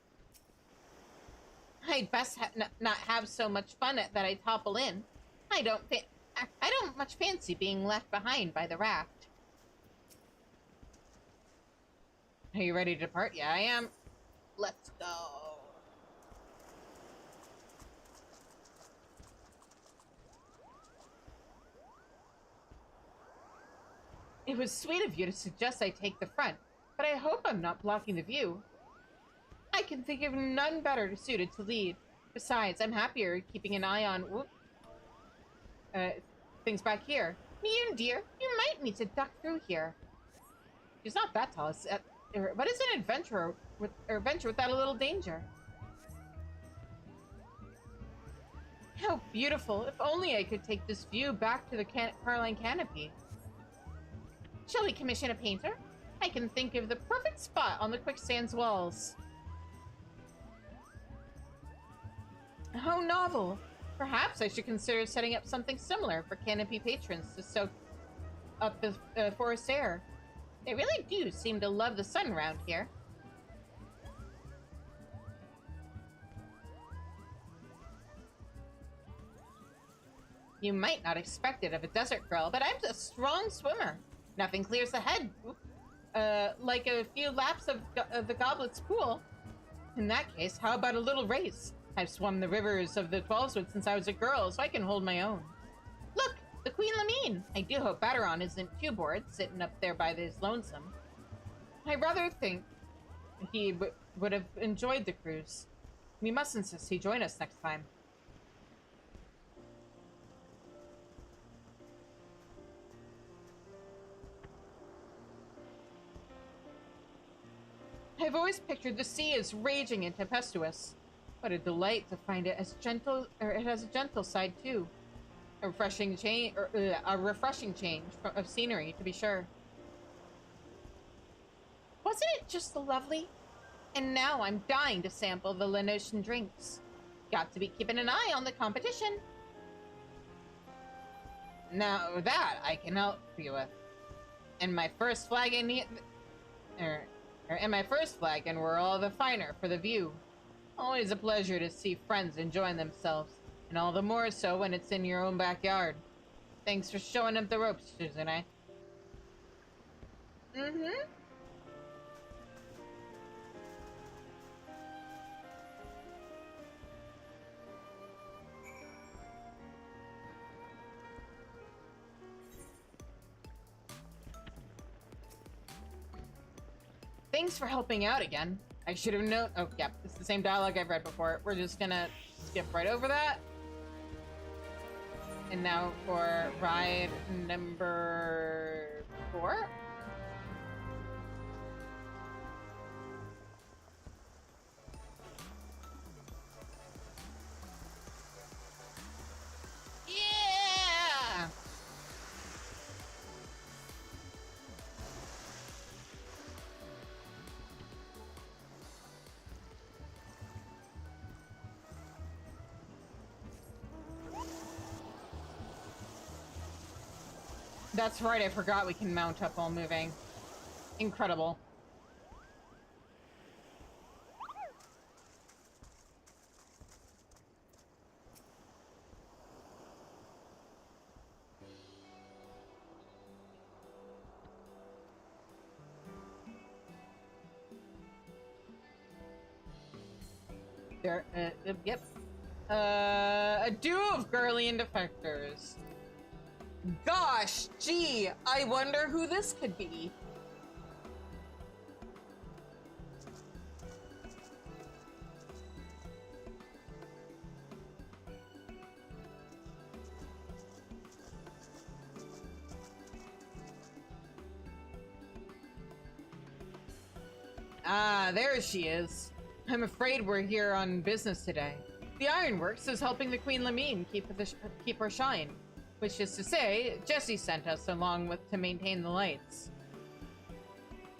I'd best not have so much fun that I topple in. I don't much fancy being left behind by the raft. Are you ready to depart? Yeah, I am. Let's go. It was sweet of you to suggest I take the front, but I hope I'm not blocking the view. I can think of none better suited to lead. Besides, I'm happier keeping an eye on things back here. Mune, dear, you might need to duck through here. She's not that tall. What is an adventure without a little danger? How beautiful! If only I could take this view back to the Carline Canopy. Shall we commission a painter? I can think of the perfect spot on the quicksand's walls. How novel! Perhaps I should consider setting up something similar for Canopy patrons to soak up the forest air. They really do seem to love the sun around here. You might not expect it of a desert girl, but I'm a strong swimmer. Nothing clears the head. Like a few laps of the Goblet's pool. In that case, how about a little race? I've swum the rivers of the 12-wood since I was a girl, so I can hold my own. Look! The Queen Lamine! I do hope Bateron isn't too bored, sitting up there by this lonesome. I rather think he would have enjoyed the cruise. We must insist he join us next time. I've always pictured the sea as raging and tempestuous. What a delight to find it as gentle, or it has a gentle side too. A refreshing change of scenery, to be sure. Wasn't it just lovely? And now I'm dying to sample the Lenosian drinks. Got to be keeping an eye on the competition. Now that I can help you with. And my first flagon, we're all the finer for the view. Always a pleasure to see friends enjoying themselves, and all the more so when it's in your own backyard. Thanks for showing up the ropes, Suzune. Mm-hmm. Thanks for helping out again. I should have known. Oh, yeah, it's the same dialogue I've read before. We're just gonna skip right over that. And now for ride number 4. Yeah! That's right, I forgot we can mount up while moving. Incredible. There, yep. A duo of Garlean defectors. Gosh, gee, I wonder who this could be. Ah, there she is. I'm afraid we're here on business today. The Ironworks is helping the Queen Lamine keep her shine. Which is to say, Jesse sent us along with to maintain the lights.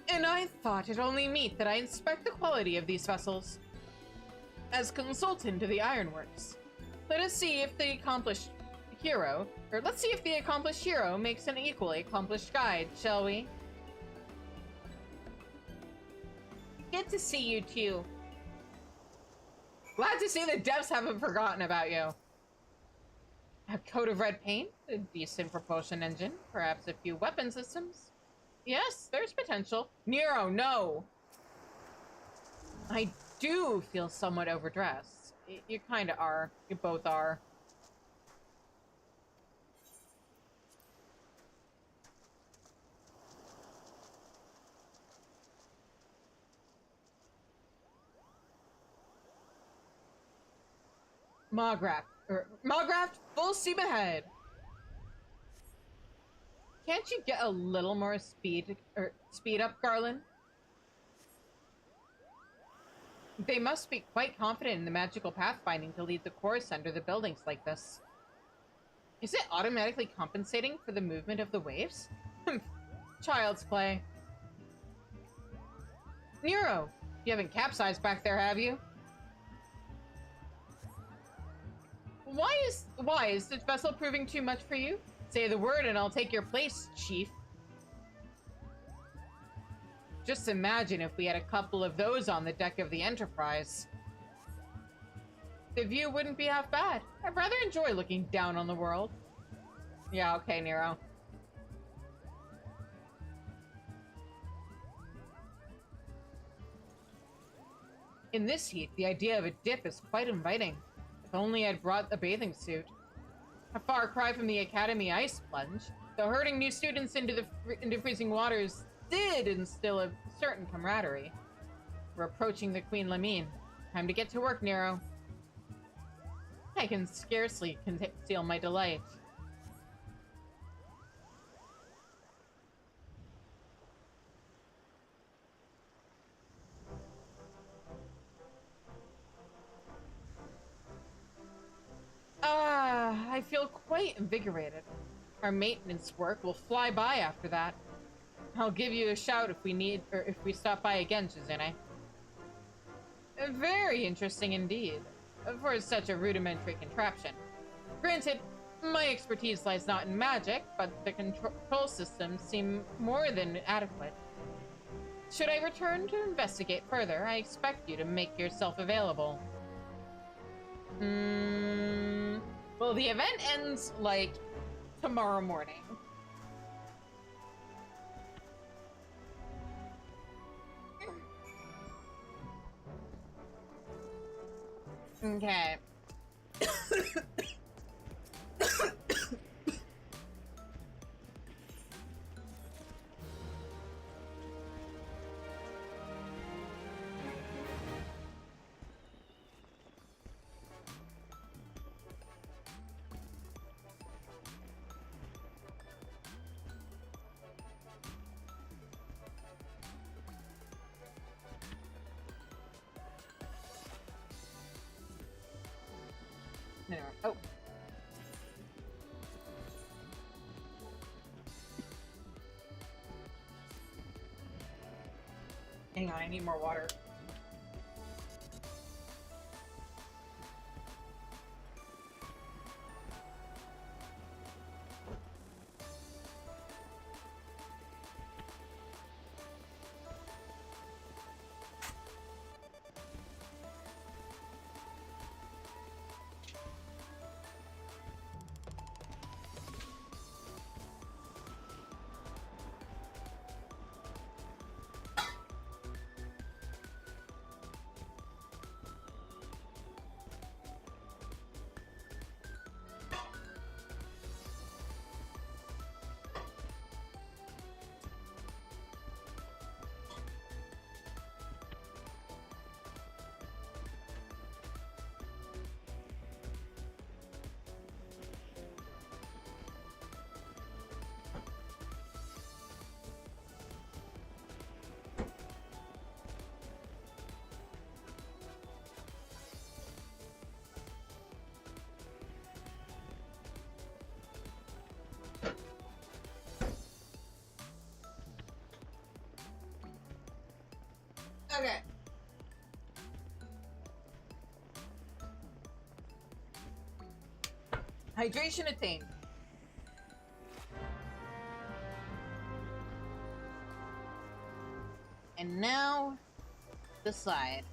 And I thought it only meet that I inspect the quality of these vessels. As consultant to the Ironworks, let's see if the accomplished hero makes an equally accomplished guide, shall we? Good to see you too. Glad to see the devs haven't forgotten about you. A coat of red paint, a decent propulsion engine, perhaps a few weapon systems. Yes, there's potential. Nero, no! I do feel somewhat overdressed. You kinda are. You both are. Magraft, full steam ahead. Can't you get a little more speed up, Garland? They must be quite confident in the magical pathfinding to lead the course under the buildings like this. Is it automatically compensating for the movement of the waves? Child's play. Nero, you haven't capsized back there, have you? Why is this vessel proving too much for you? Say the word and I'll take your place, Chief. Just imagine if we had a couple of those on the deck of the Enterprise. The view wouldn't be half bad. I'd rather enjoy looking down on the world. Yeah, okay, Nero. In this heat, the idea of a dip is quite inviting. If only I'd brought a bathing suit. A far cry from the academy ice plunge, though herding new students into freezing waters did instill a certain camaraderie. We're approaching the Queen Lamine. Time to get to work, Nero. I can scarcely conceal my delight. I feel quite invigorated. Our maintenance work will fly by after that. I'll give you a shout if we stop by again, Shizune. Very interesting indeed, for such a rudimentary contraption. Granted, my expertise lies not in magic, but the control systems seem more than adequate. Should I return to investigate further, I expect you to make yourself available. Well, the event ends, like, tomorrow morning. Okay. Oh. Hang on, I need more water. Okay. Hydration attained. And now, the slide.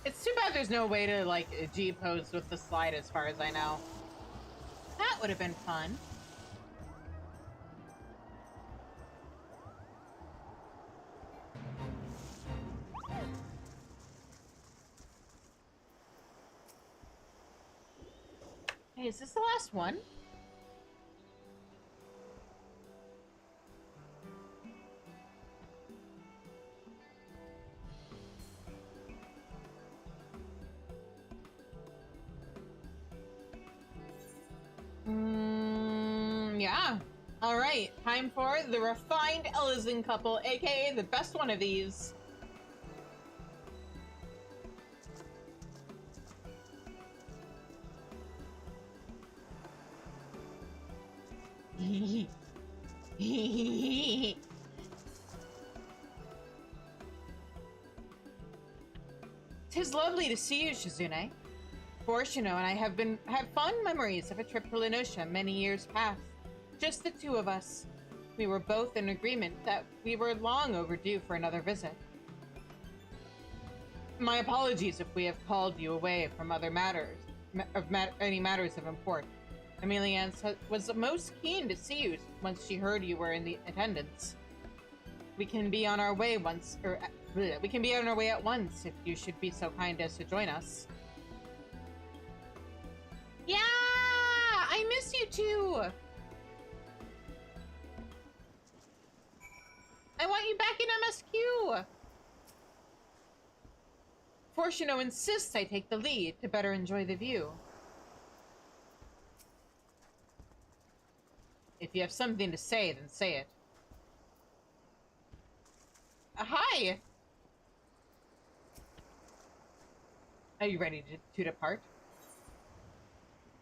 It's too bad there's no way to, like, G-pose with the slide as far as I know. That would have been fun. Hey, is this the last one? Yeah. All right, time for the refined Ellison couple, aka the best one of these. Tis lovely to see you, Shizune. Borshino and I have fond memories of a trip to Lenosha many years past. Just the two of us. We were both in agreement that we were long overdue for another visit. My apologies if we have called you away from other matters, any matters of import. Amelia was most keen to see you once she heard you were in the attendance. We can be on our way we can be on our way at once if you should be so kind as to join us. Yeah, I miss you too. I want you back in MSQ. Fortuno insists I take the lead to better enjoy the view. If you have something to say, then say it. Hi! Are you ready to depart?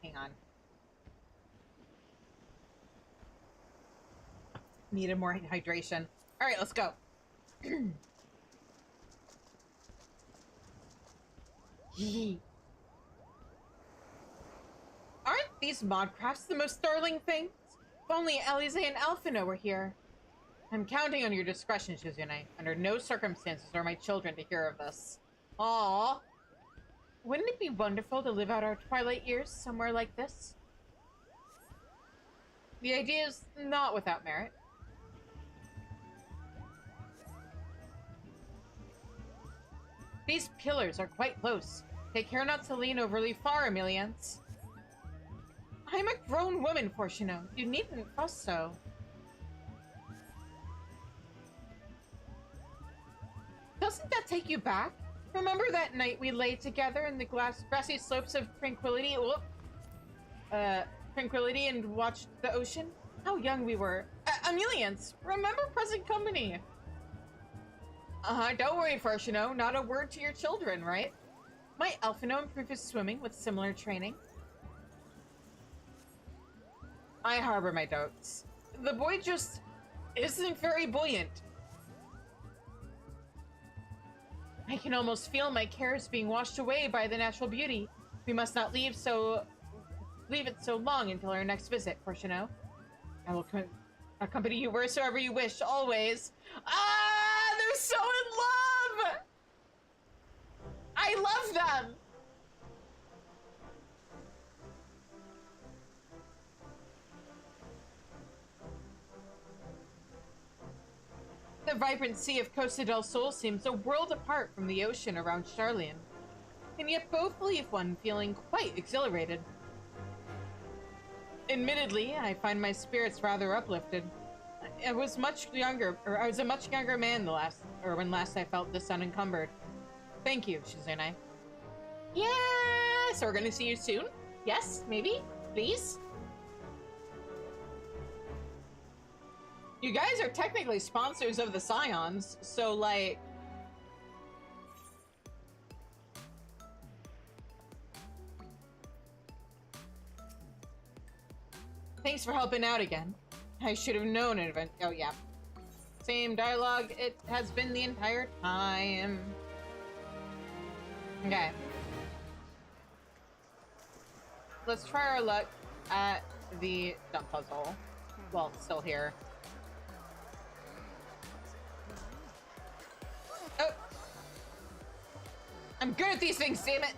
Hang on. Needed more hydration. Alright, let's go. Aren't these mod crafts the most startling things? If only Elise and Alphino were here. I'm counting on your discretion, Shizune. Under no circumstances are my children to hear of this. Aww. Wouldn't it be wonderful to live out our twilight years somewhere like this? The idea is not without merit. These pillars are quite close. Take care not to lean overly far, Emilians. I'm a grown woman, Fortuno. You needn't fuss so. Doesn't that take you back? Remember that night we lay together in the grassy slopes of Tranquility? Tranquility and watched the ocean? How young we were. Emilians, remember present company. Don't worry, Fortuno. Not a word to your children, right? Might Alphino improve his swimming with similar training? I harbor my doubts. The boy just isn't very buoyant. I can almost feel my cares being washed away by the natural beauty. We must not leave it so long until our next visit, Fortuno. I will accompany you wheresoever you wish, always. Ah, they're so in love! I love them! The vibrant sea of Costa del Sol seems a world apart from the ocean around Charlian, and yet both leave one feeling quite exhilarated. Admittedly, I find my spirits rather uplifted. I was a much younger man when last I felt this unencumbered. Thank you, Shizune. Yeah, so we're gonna see you soon? Yes, maybe? Please? You guys are technically sponsors of the Scions, so like... Thanks for helping out again. I should have known in advance. Oh yeah. Same dialogue it has been the entire time. Okay. Let's try our luck at the dump puzzle. Well, it's still here. Oh! I'm good at these things, damn it!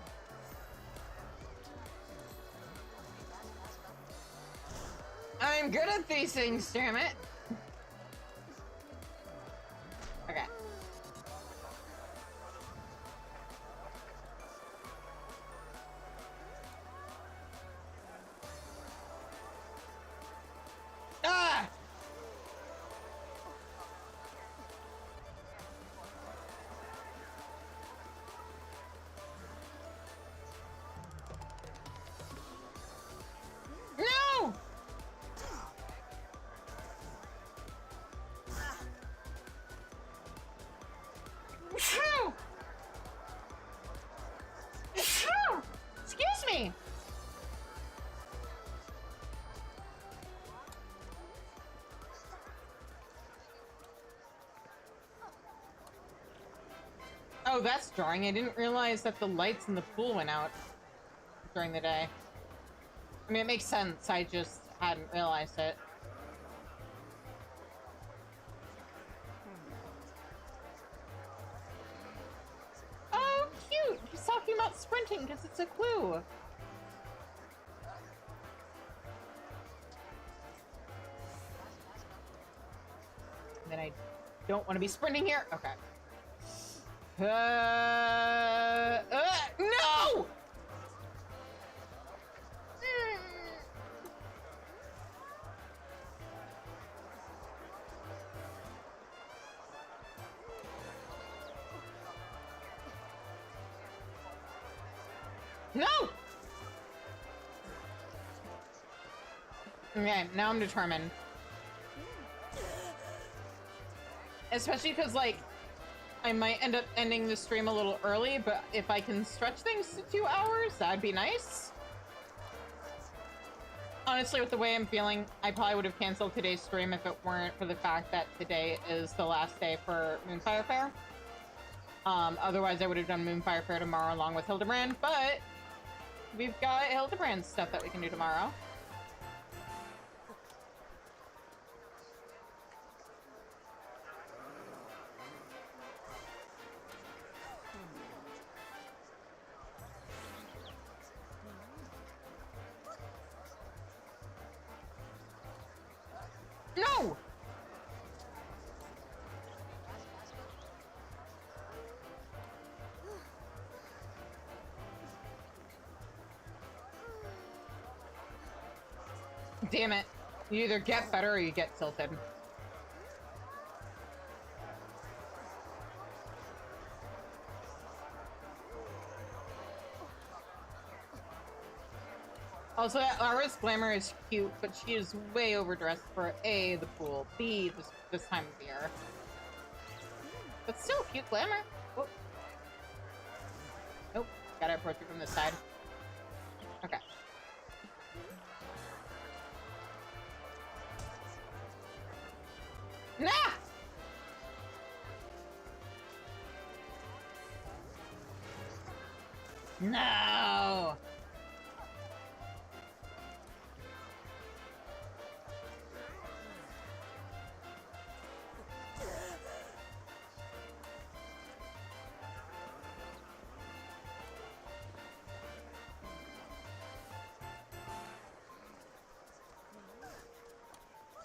I'm good at these things, damn it! Okay. Ah! No! Excuse me! Oh, that's jarring. I didn't realize that the lights in the pool went out during the day. I mean, it makes sense. I just hadn't realized it. a clue. And then I don't want to be sprinting here. Okay. No! No! Okay, now I'm determined. Especially because, like, I might end up ending the stream a little early, but if I can stretch things to 2 hours, that'd be nice. Honestly, with the way I'm feeling, I probably would have canceled today's stream if it weren't for the fact that today is the last day for Moonfire Faire. Otherwise, I would have done Moonfire Faire tomorrow along with Hildebrand, but we've got Hildebrand stuff that we can do tomorrow. No! Damn it. You either get better or you get tilted. Also, Lara's glamour is cute, but she is way overdressed for A, the pool, B, this time of year. But still, cute glamour. Oh. Nope. Gotta approach it from this side. Okay. Nah! No!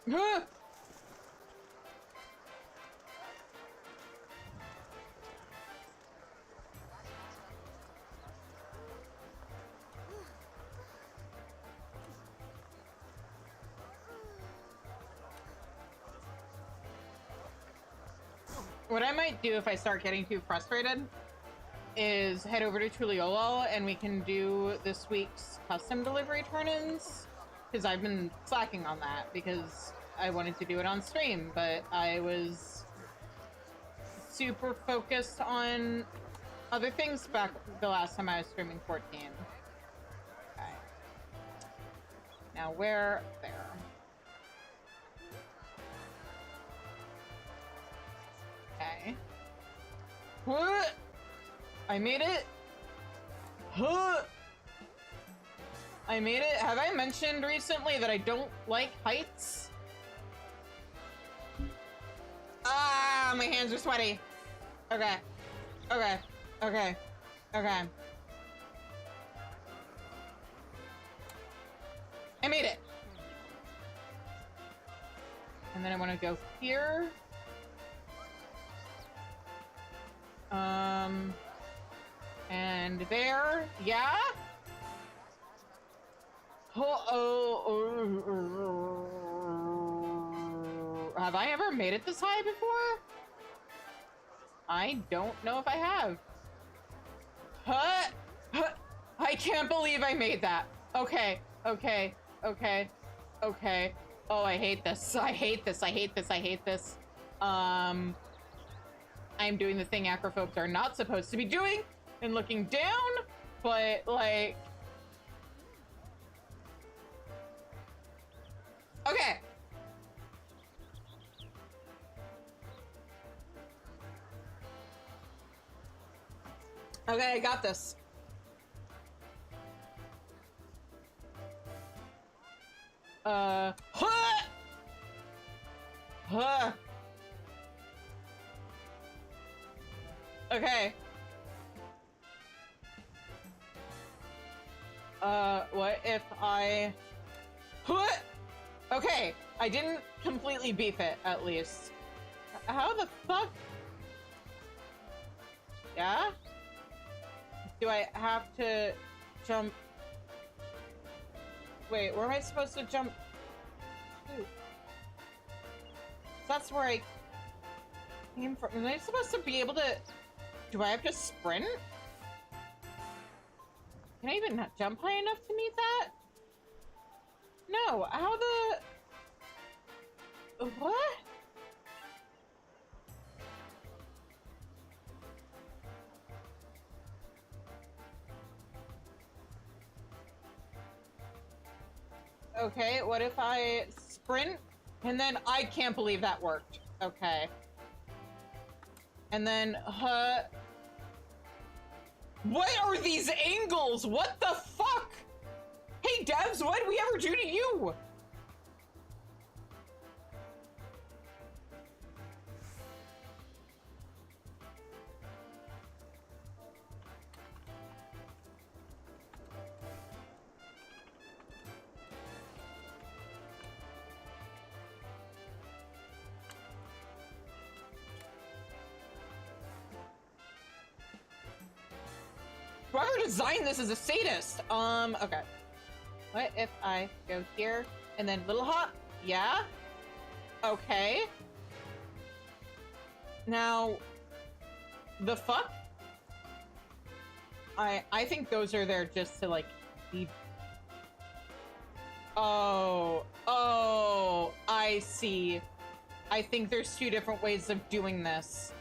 Huh? What I might do if I start getting too frustrated is head over to Tuliolo and we can do this week's custom delivery turn-ins, because I've been slacking on that because I wanted to do it on stream, but I was super focused on other things back the last time I was streaming 14. Okay. Now where? There. Okay. What? I made it? Huh? I made it? Have I mentioned recently that I don't like heights? Ah, my hands are sweaty. Okay. Okay. Okay. Okay. I made it. And then I want to go here. And there. Yeah? Have I ever made it this high before? I don't know if I have. Huh? I can't believe I made that. Okay, okay, okay, okay. Oh, I hate this. I hate this. I hate this. I hate this. I'm doing the thing acrophobes are not supposed to be doing and looking down, but like... Okay. Okay, I got this. Huh! Huh! Okay. What if I... What? Okay, I didn't completely beef it, at least. How the fuck? Yeah? Do I have to jump? Wait, where am I supposed to jump to? That's where I came from. Am I supposed to be able to... Do I have to sprint? Can I even not jump high enough to meet that? No, how the... What? Okay, what if I sprint? And then I can't believe that worked. Okay. And then, what are these angles? What the fuck? Hey, devs, what did we ever do to you? Whoever designed this is a sadist. Okay. What if I go here and then little hop? Yeah? Okay. Now, the fuck? I think those are there just to, like, be... Oh, I see. I think there's two different ways of doing this.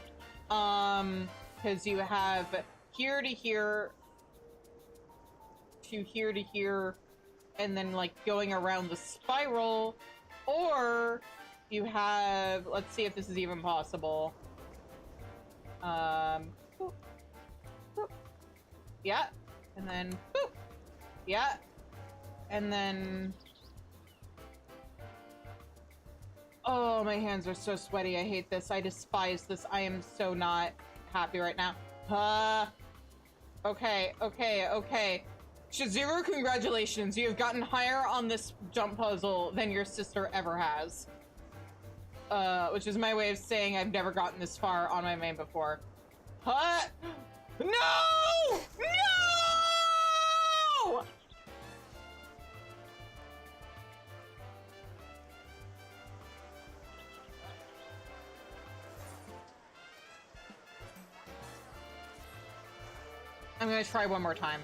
Because you have here to here, to here to here, and then, like, going around the spiral, or you have, let's see if this is even possible. Boop, boop. Yeah, and then boop. Yeah, and then... Oh, my hands are so sweaty. I hate this. I despise this. I am so not happy right now. Okay. Shazuru, congratulations. You have gotten higher on this jump puzzle than your sister ever has. Which is my way of saying I've never gotten this far on my main before. No! No! I'm gonna try one more time.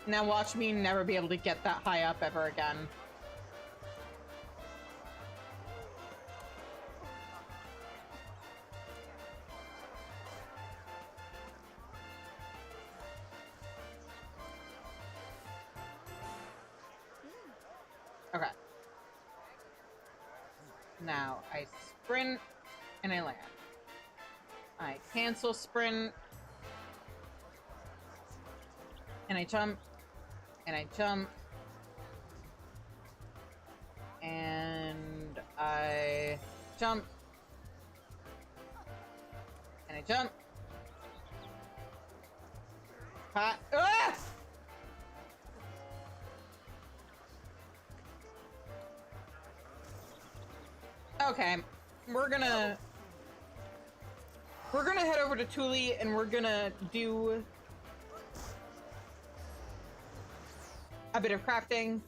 Now watch me never be able to get that high up ever again. Okay. Now I sprint and I land. I cancel sprint and I jump and I jump and I jump and I jump. Ah! Okay, we're gonna head over to Thule and we're gonna do a bit of crafting.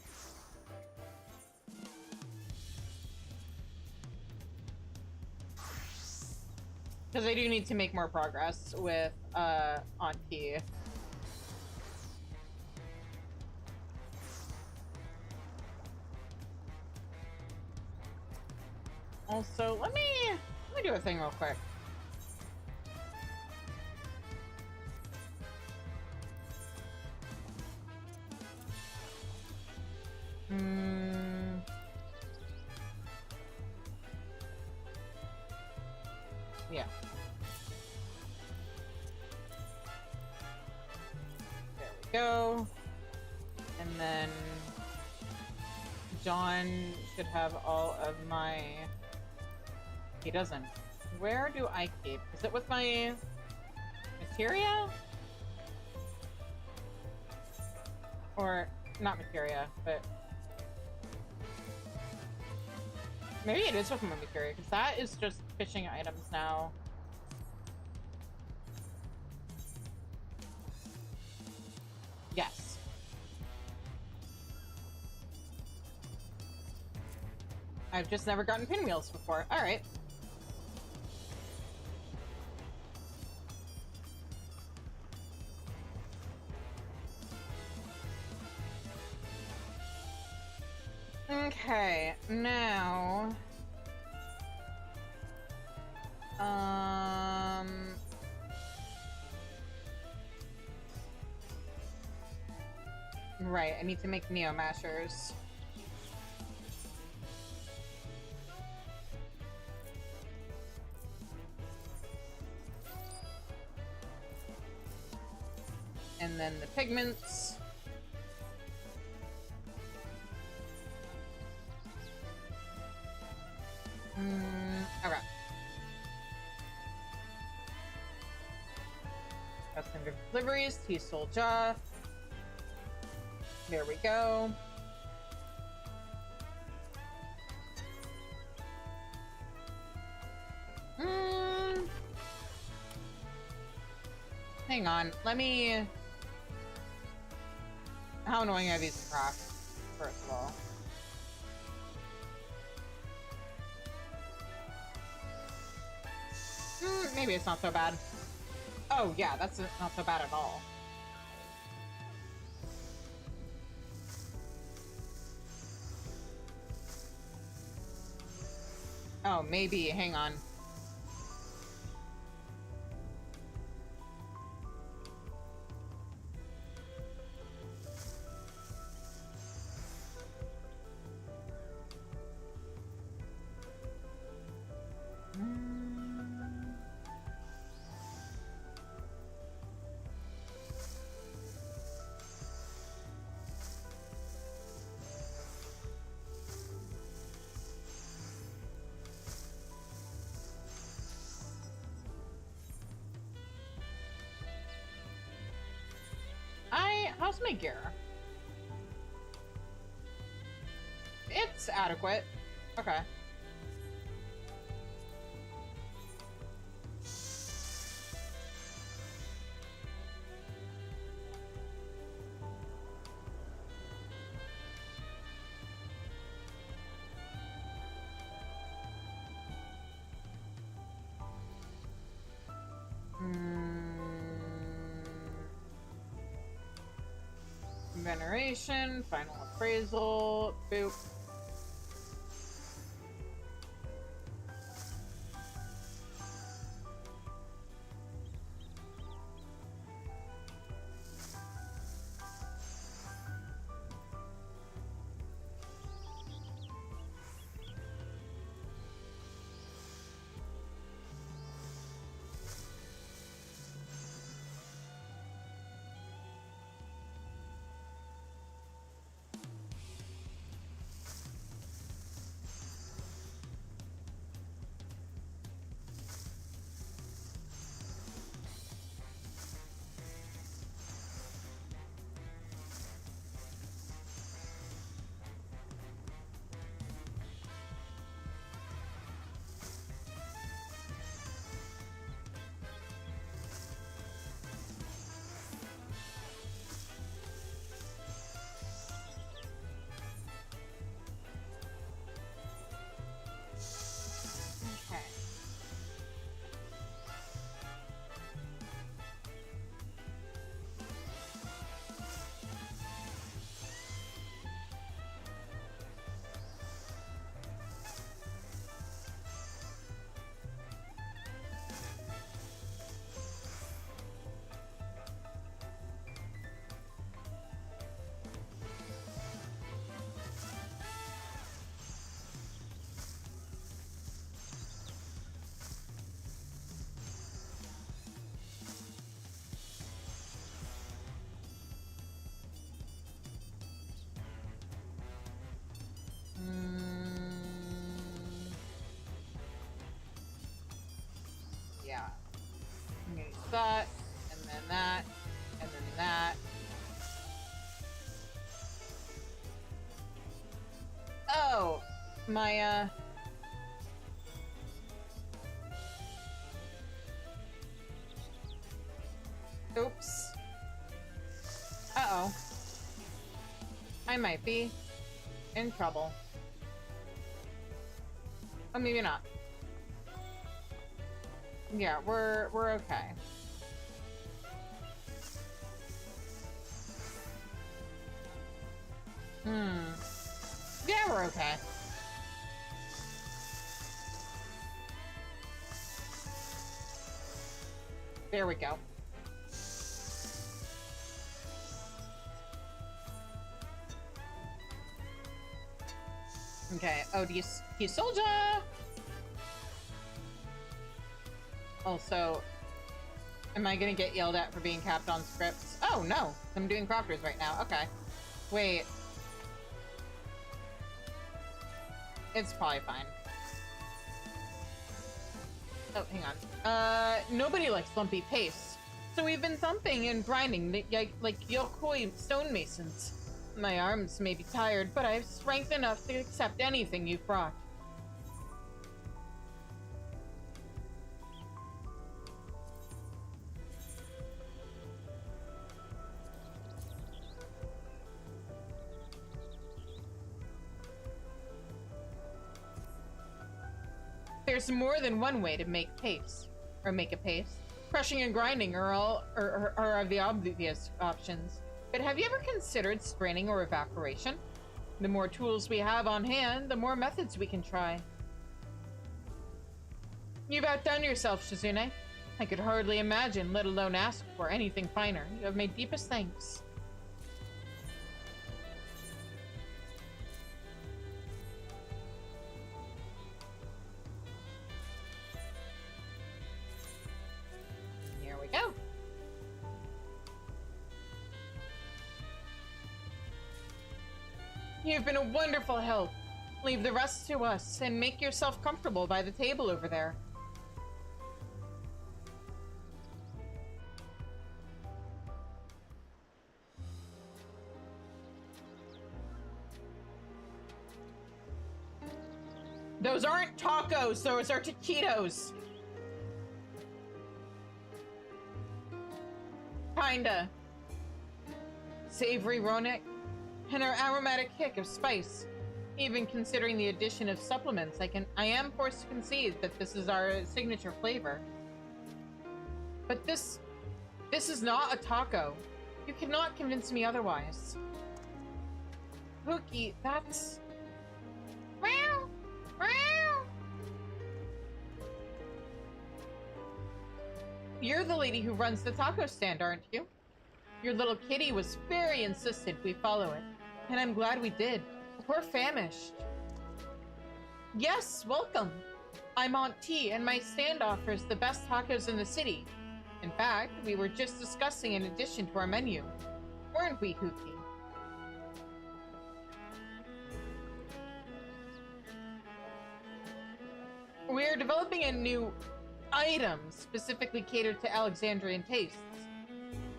Because I do need to make more progress with Auntie. Also, let me do a thing real quick. Yeah. There we go. And then John should have all of my He doesn't. Where do I keep? Is it with my materia? Or, not materia, but... maybe it is with my materia, because that is just fishing items now. Yes. I've just never gotten pinwheels before. Alright. Okay, now... Right, I need to make Neo Mashers. And then the pigments. Alright. Custom deliveries, T-Soul Jaw. There we go. Hang on, let me... how annoying are these to craft, first of all? Maybe it's not so bad. Oh, yeah, that's not so bad at all. Oh, maybe. Hang on. How's my gear? It's adequate. Okay. Veneration, final appraisal, boop. gonna use that, and then that, and then that. Oh, my, oops. Uh-oh. I might be in trouble. Oh, maybe not. Yeah, we're okay. Yeah, we're okay. There we go. Okay, Odious soldier! Also, am I gonna get yelled at for being capped on scripts? Oh, no! I'm doing crafters right now. Okay. Wait. It's probably fine. Oh, hang on. Nobody likes lumpy pace. So we've been thumping and grinding like Yokoi stonemasons. My arms may be tired, but I have strength enough to accept anything you've brought. There's more than one way to make pace, or make a pace. Crushing and grinding are the obvious options. But have you ever considered straining or evaporation? The more tools we have on hand, the more methods we can try. You've outdone yourself, Shizune. I could hardly imagine, let alone ask for anything finer. You have my deepest thanks. Here we go. You've been a wonderful help. Leave the rest to us and make yourself comfortable by the table over there. Those aren't tacos, those are taquitos. Kinda. Savory ronic and our aromatic kick of spice. Even considering the addition of supplements, I am forced to concede that this is our signature flavor. But this is not a taco. You cannot convince me otherwise. Pookie, that's... Meow! Meow! You're the lady who runs the taco stand, aren't you? Your little kitty was very insistent we follow it, and I'm glad we did. We're famished. Yes, welcome. I'm Aunt T, and my stand offers the best tacos in the city. In fact, we were just discussing an addition to our menu. Weren't we, Hookie? We're developing a new item specifically catered to Alexandrian tastes.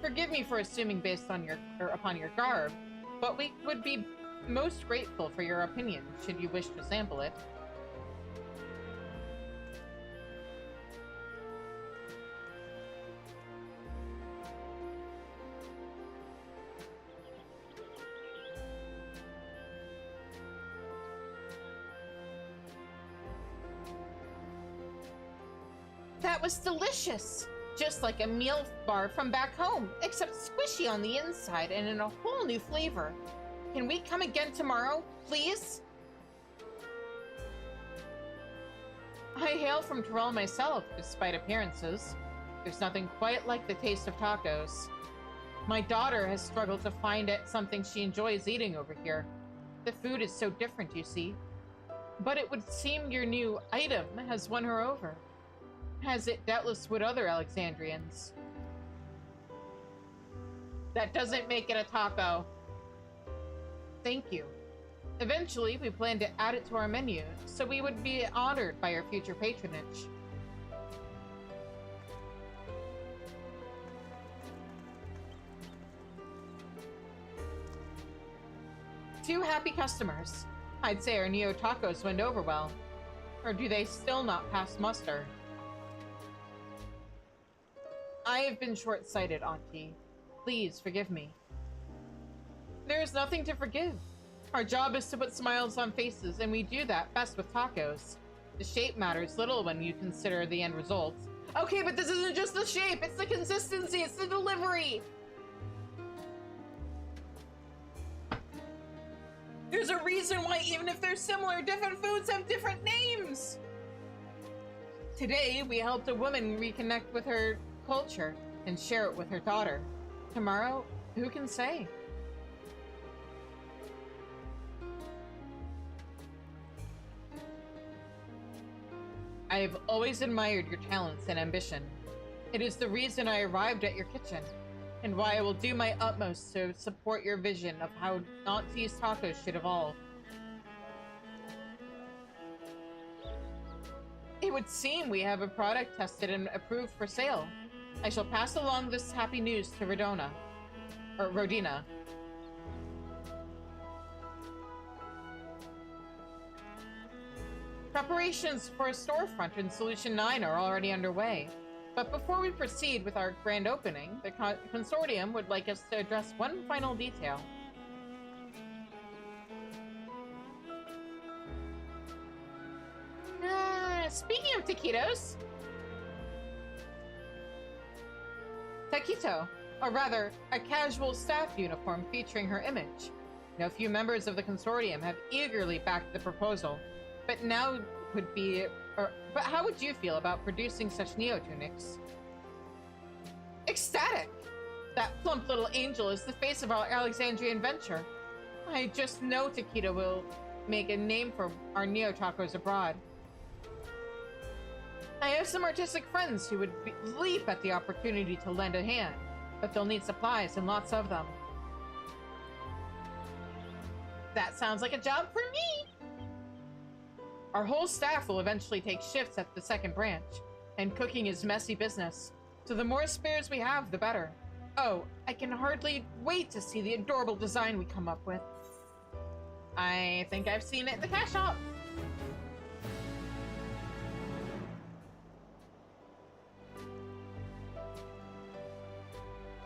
Forgive me for assuming based on upon your garb, but we would be most grateful for your opinion should you wish to sample it. That was delicious! Just like a meal bar from back home, except squishy on the inside and in a whole new flavor. Can we come again tomorrow, please? I hail from Terrell myself, despite appearances. There's nothing quite like the taste of tacos. My daughter has struggled to find something she enjoys eating over here. The food is so different, you see. But it would seem your new item has won her over. As it doubtless would other Alexandrians. That doesn't make it a taco. Thank you. Eventually, we plan to add it to our menu, so we would be honored by your future patronage. 2 happy customers. I'd say our Neo tacos went over well. Or do they still not pass muster? I have been short-sighted, Auntie. Please forgive me. There is nothing to forgive. Our job is to put smiles on faces, and we do that best with tacos. The shape matters little when you consider the end result. Okay, but this isn't just the shape, it's the consistency, it's the delivery! There's a reason why even if they're similar, different foods have different names! Today, we helped a woman reconnect with her culture and share it with her daughter. Tomorrow, who can say? I have always admired your talents and ambition. It is the reason I arrived at your kitchen, and why I will do my utmost to support your vision of how Auntie's tacos should evolve. It would seem we have a product tested and approved for sale. I shall pass along this happy news to Rodina. Preparations for a storefront in Solution 9 are already underway. But before we proceed with our grand opening, the consortium would like us to address one final detail. Speaking of taquitos... Taquito, or rather, a casual staff uniform featuring her image. No few members of the consortium have eagerly backed the proposal, but now would be... But how would you feel about producing such neo-tunics? Ecstatic! That plump little angel is the face of our Alexandrian venture. I just know Taquito will make a name for our neo-tacos abroad. I have some artistic friends who would leap at the opportunity to lend a hand, but they'll need supplies and lots of them. That sounds like a job for me! Our whole staff will eventually take shifts at the second branch, and cooking is messy business, so the more spares we have, the better. Oh, I can hardly wait to see the adorable design we come up with. I think I've seen it in the cash shop.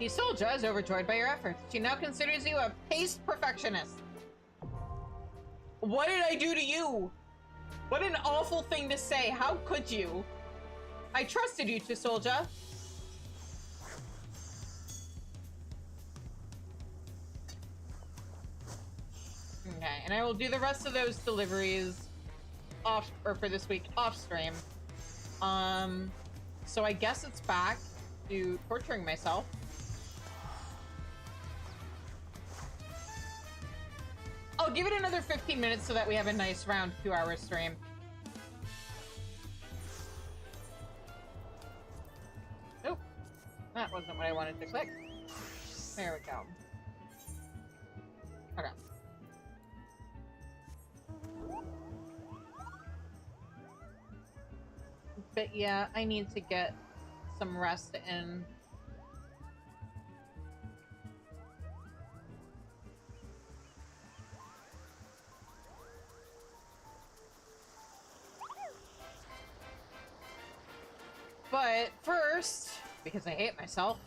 Isolja is overjoyed by your efforts. She now considers you a paste perfectionist. What did I do to you? What an awful thing to say. How could you? I trusted you, Isolja. Okay, and I will do the rest of those deliveries off, or for this week, off stream. So I guess it's back to torturing myself. I'll give it another 15 minutes so that we have a nice round 2-hour stream. Oh, that wasn't what I wanted to click. There we go. Okay. But yeah, I need to get some rest in. But first, because I hate myself,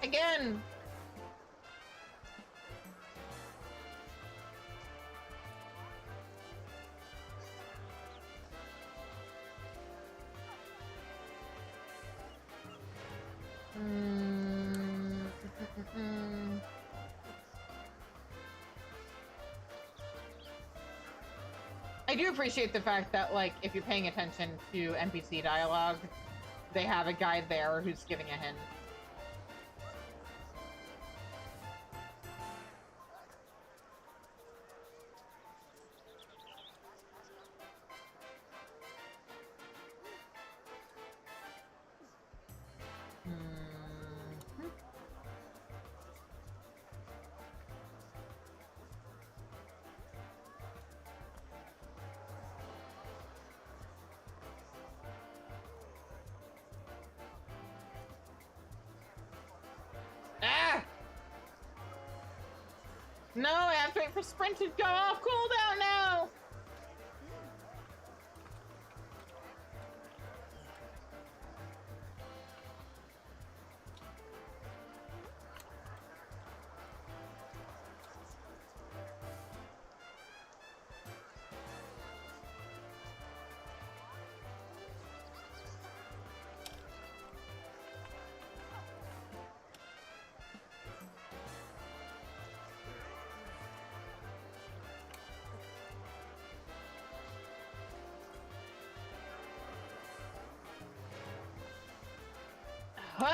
again. do appreciate the fact that, like, if you're paying attention to NPC dialogue, they have a guide there who's giving a hint. No, I have to wait for sprint to go off cooldown now! What?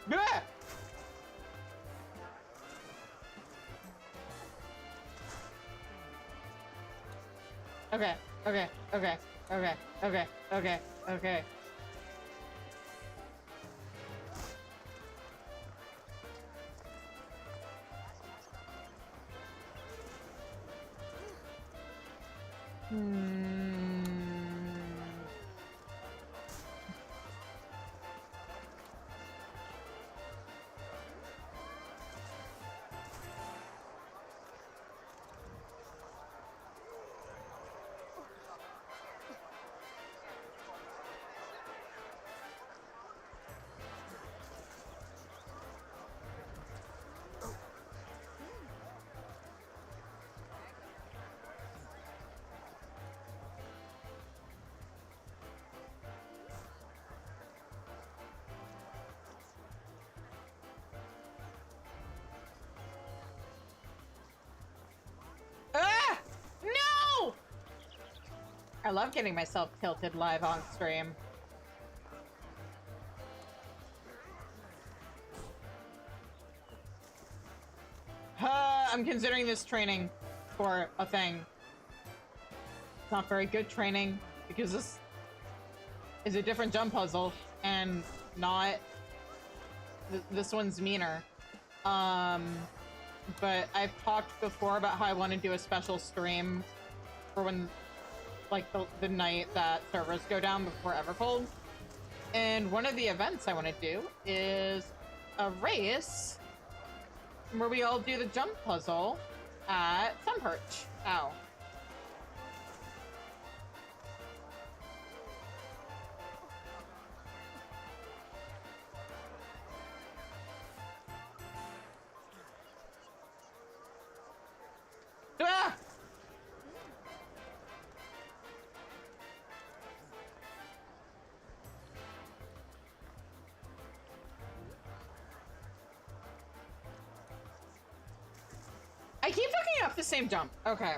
Bleh! Okay, okay, okay, okay, okay, okay, okay. Ah! No! I love getting myself tilted live on stream. I'm considering this training for a thing. It's not very good training because this is a different jump puzzle and not this one's meaner. But I've talked before about how I want to do a special stream for when, like, the night that servers go down before Evercold. And one of the events I want to do is a race where we all do the jump puzzle at Sunperch. Ow. Ah! I keep fucking up the same jump. Okay.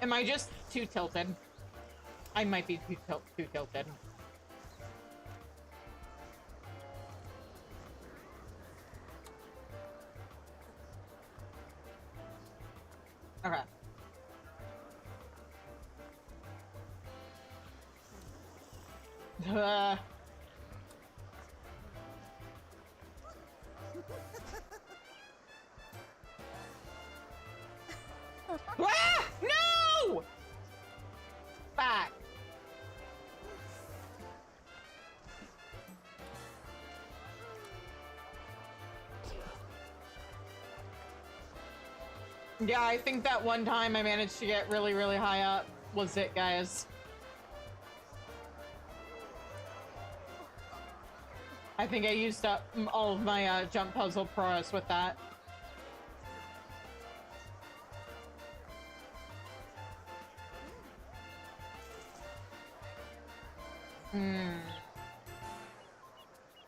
Am I just too tilted? I might be too tilted. Okay. Ah! No! Back. Yeah, I think that one time I managed to get really, really high up was it, guys. I think I used up all of my jump puzzle prowess with that.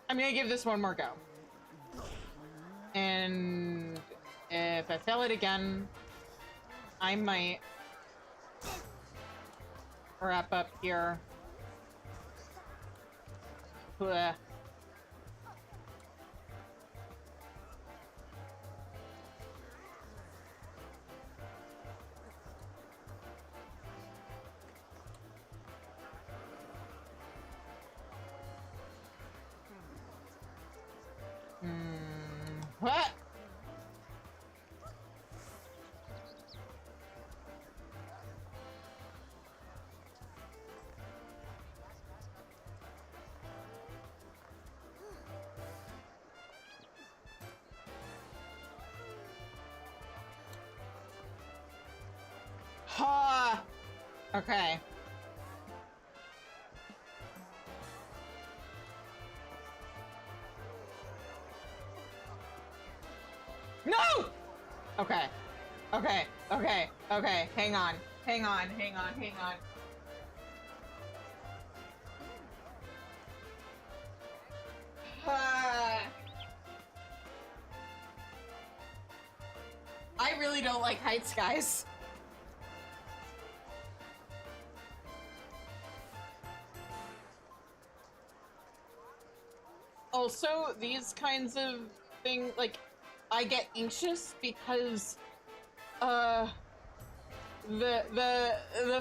I'm gonna give this one more go. And if I fail it again, I might wrap up here. Blech. What? Ha! Okay. No! Okay. Okay. Okay. Okay. Hang on. Hang on. Hang on. Hang on. I really don't like heights, guys. Also, these kinds of things, like, I get anxious because, the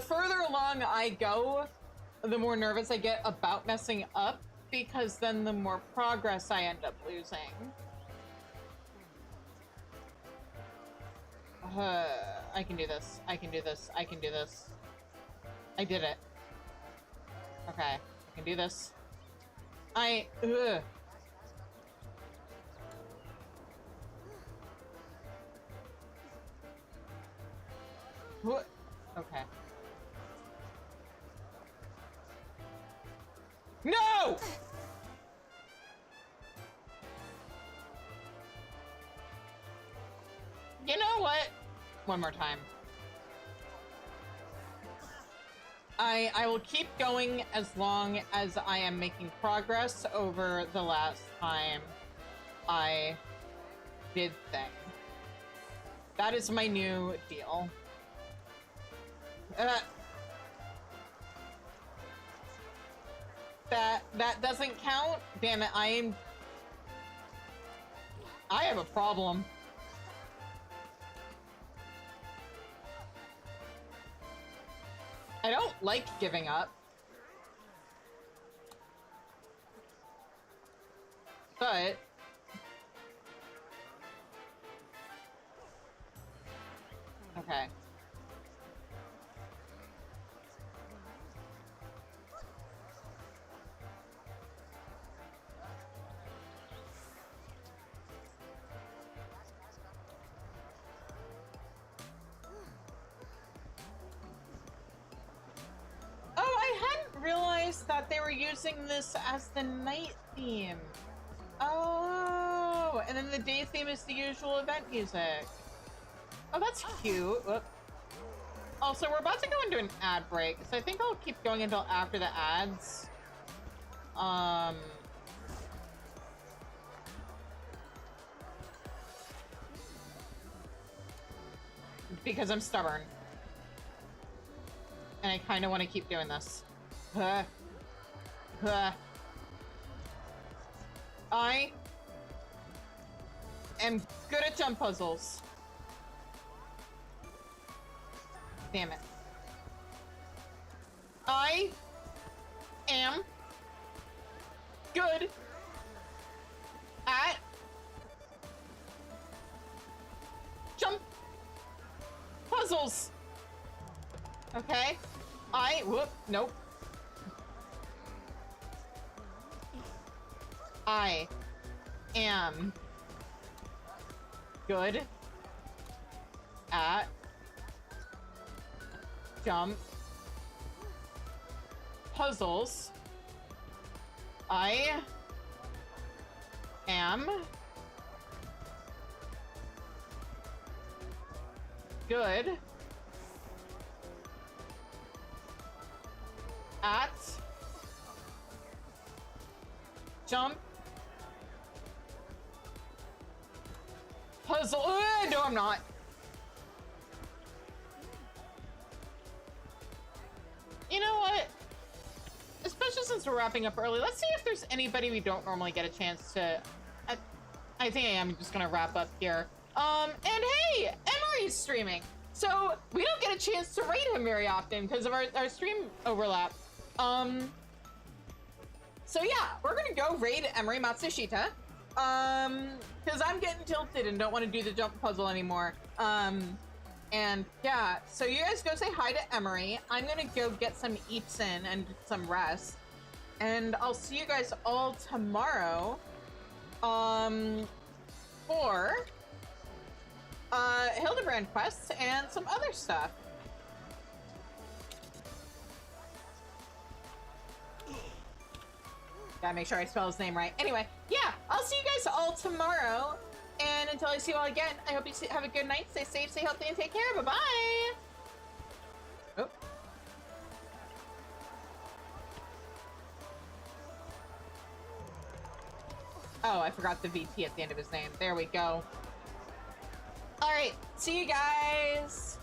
further along I go, the more nervous I get about messing up, because then the more progress I end up losing. I can do this. I can do this. I can do this. I did it. Okay. I can do this. What? Okay. No! You know what? One more time. I will keep going as long as I am making progress over the last time I did thing. That is my new deal. That doesn't count? Damn it, I have a problem. I don't like giving up. But okay. Thought they were using this as the night theme. Oh, and then the day theme is the usual event music. Oh, that's cute. Whoop. Also, we're about to go into an ad break, so I think I'll keep going until after the ads. Because I'm stubborn. And I kind of want to keep doing this. I am good at jump puzzles. Damn it. I am good at jump puzzles. Okay. Nope. I am good at jump puzzles. I am good at jump puzzle. No, I'm not. You know what? Especially since we're wrapping up early, let's see if there's anybody we don't normally get a chance to. I think I am just gonna wrap up here. And hey, Emery's streaming, so we don't get a chance to raid him very often because of our stream overlap. So yeah, we're gonna go raid Emery Matsushita. Because I'm getting tilted and don't want to do the jump puzzle anymore. And yeah, so you guys go say hi to Emery. I'm gonna go get some eats in and some rest. And I'll see you guys all tomorrow, for, Hildebrand quests and some other stuff. Gotta make sure I spell his name right. Anyway, yeah, I'll see you guys all tomorrow. And until I see you all again, I hope you have a good night. Stay safe, stay healthy, and take care. Bye-bye. Oh. Oh, I forgot the VT at the end of his name. There we go. All right, see you guys.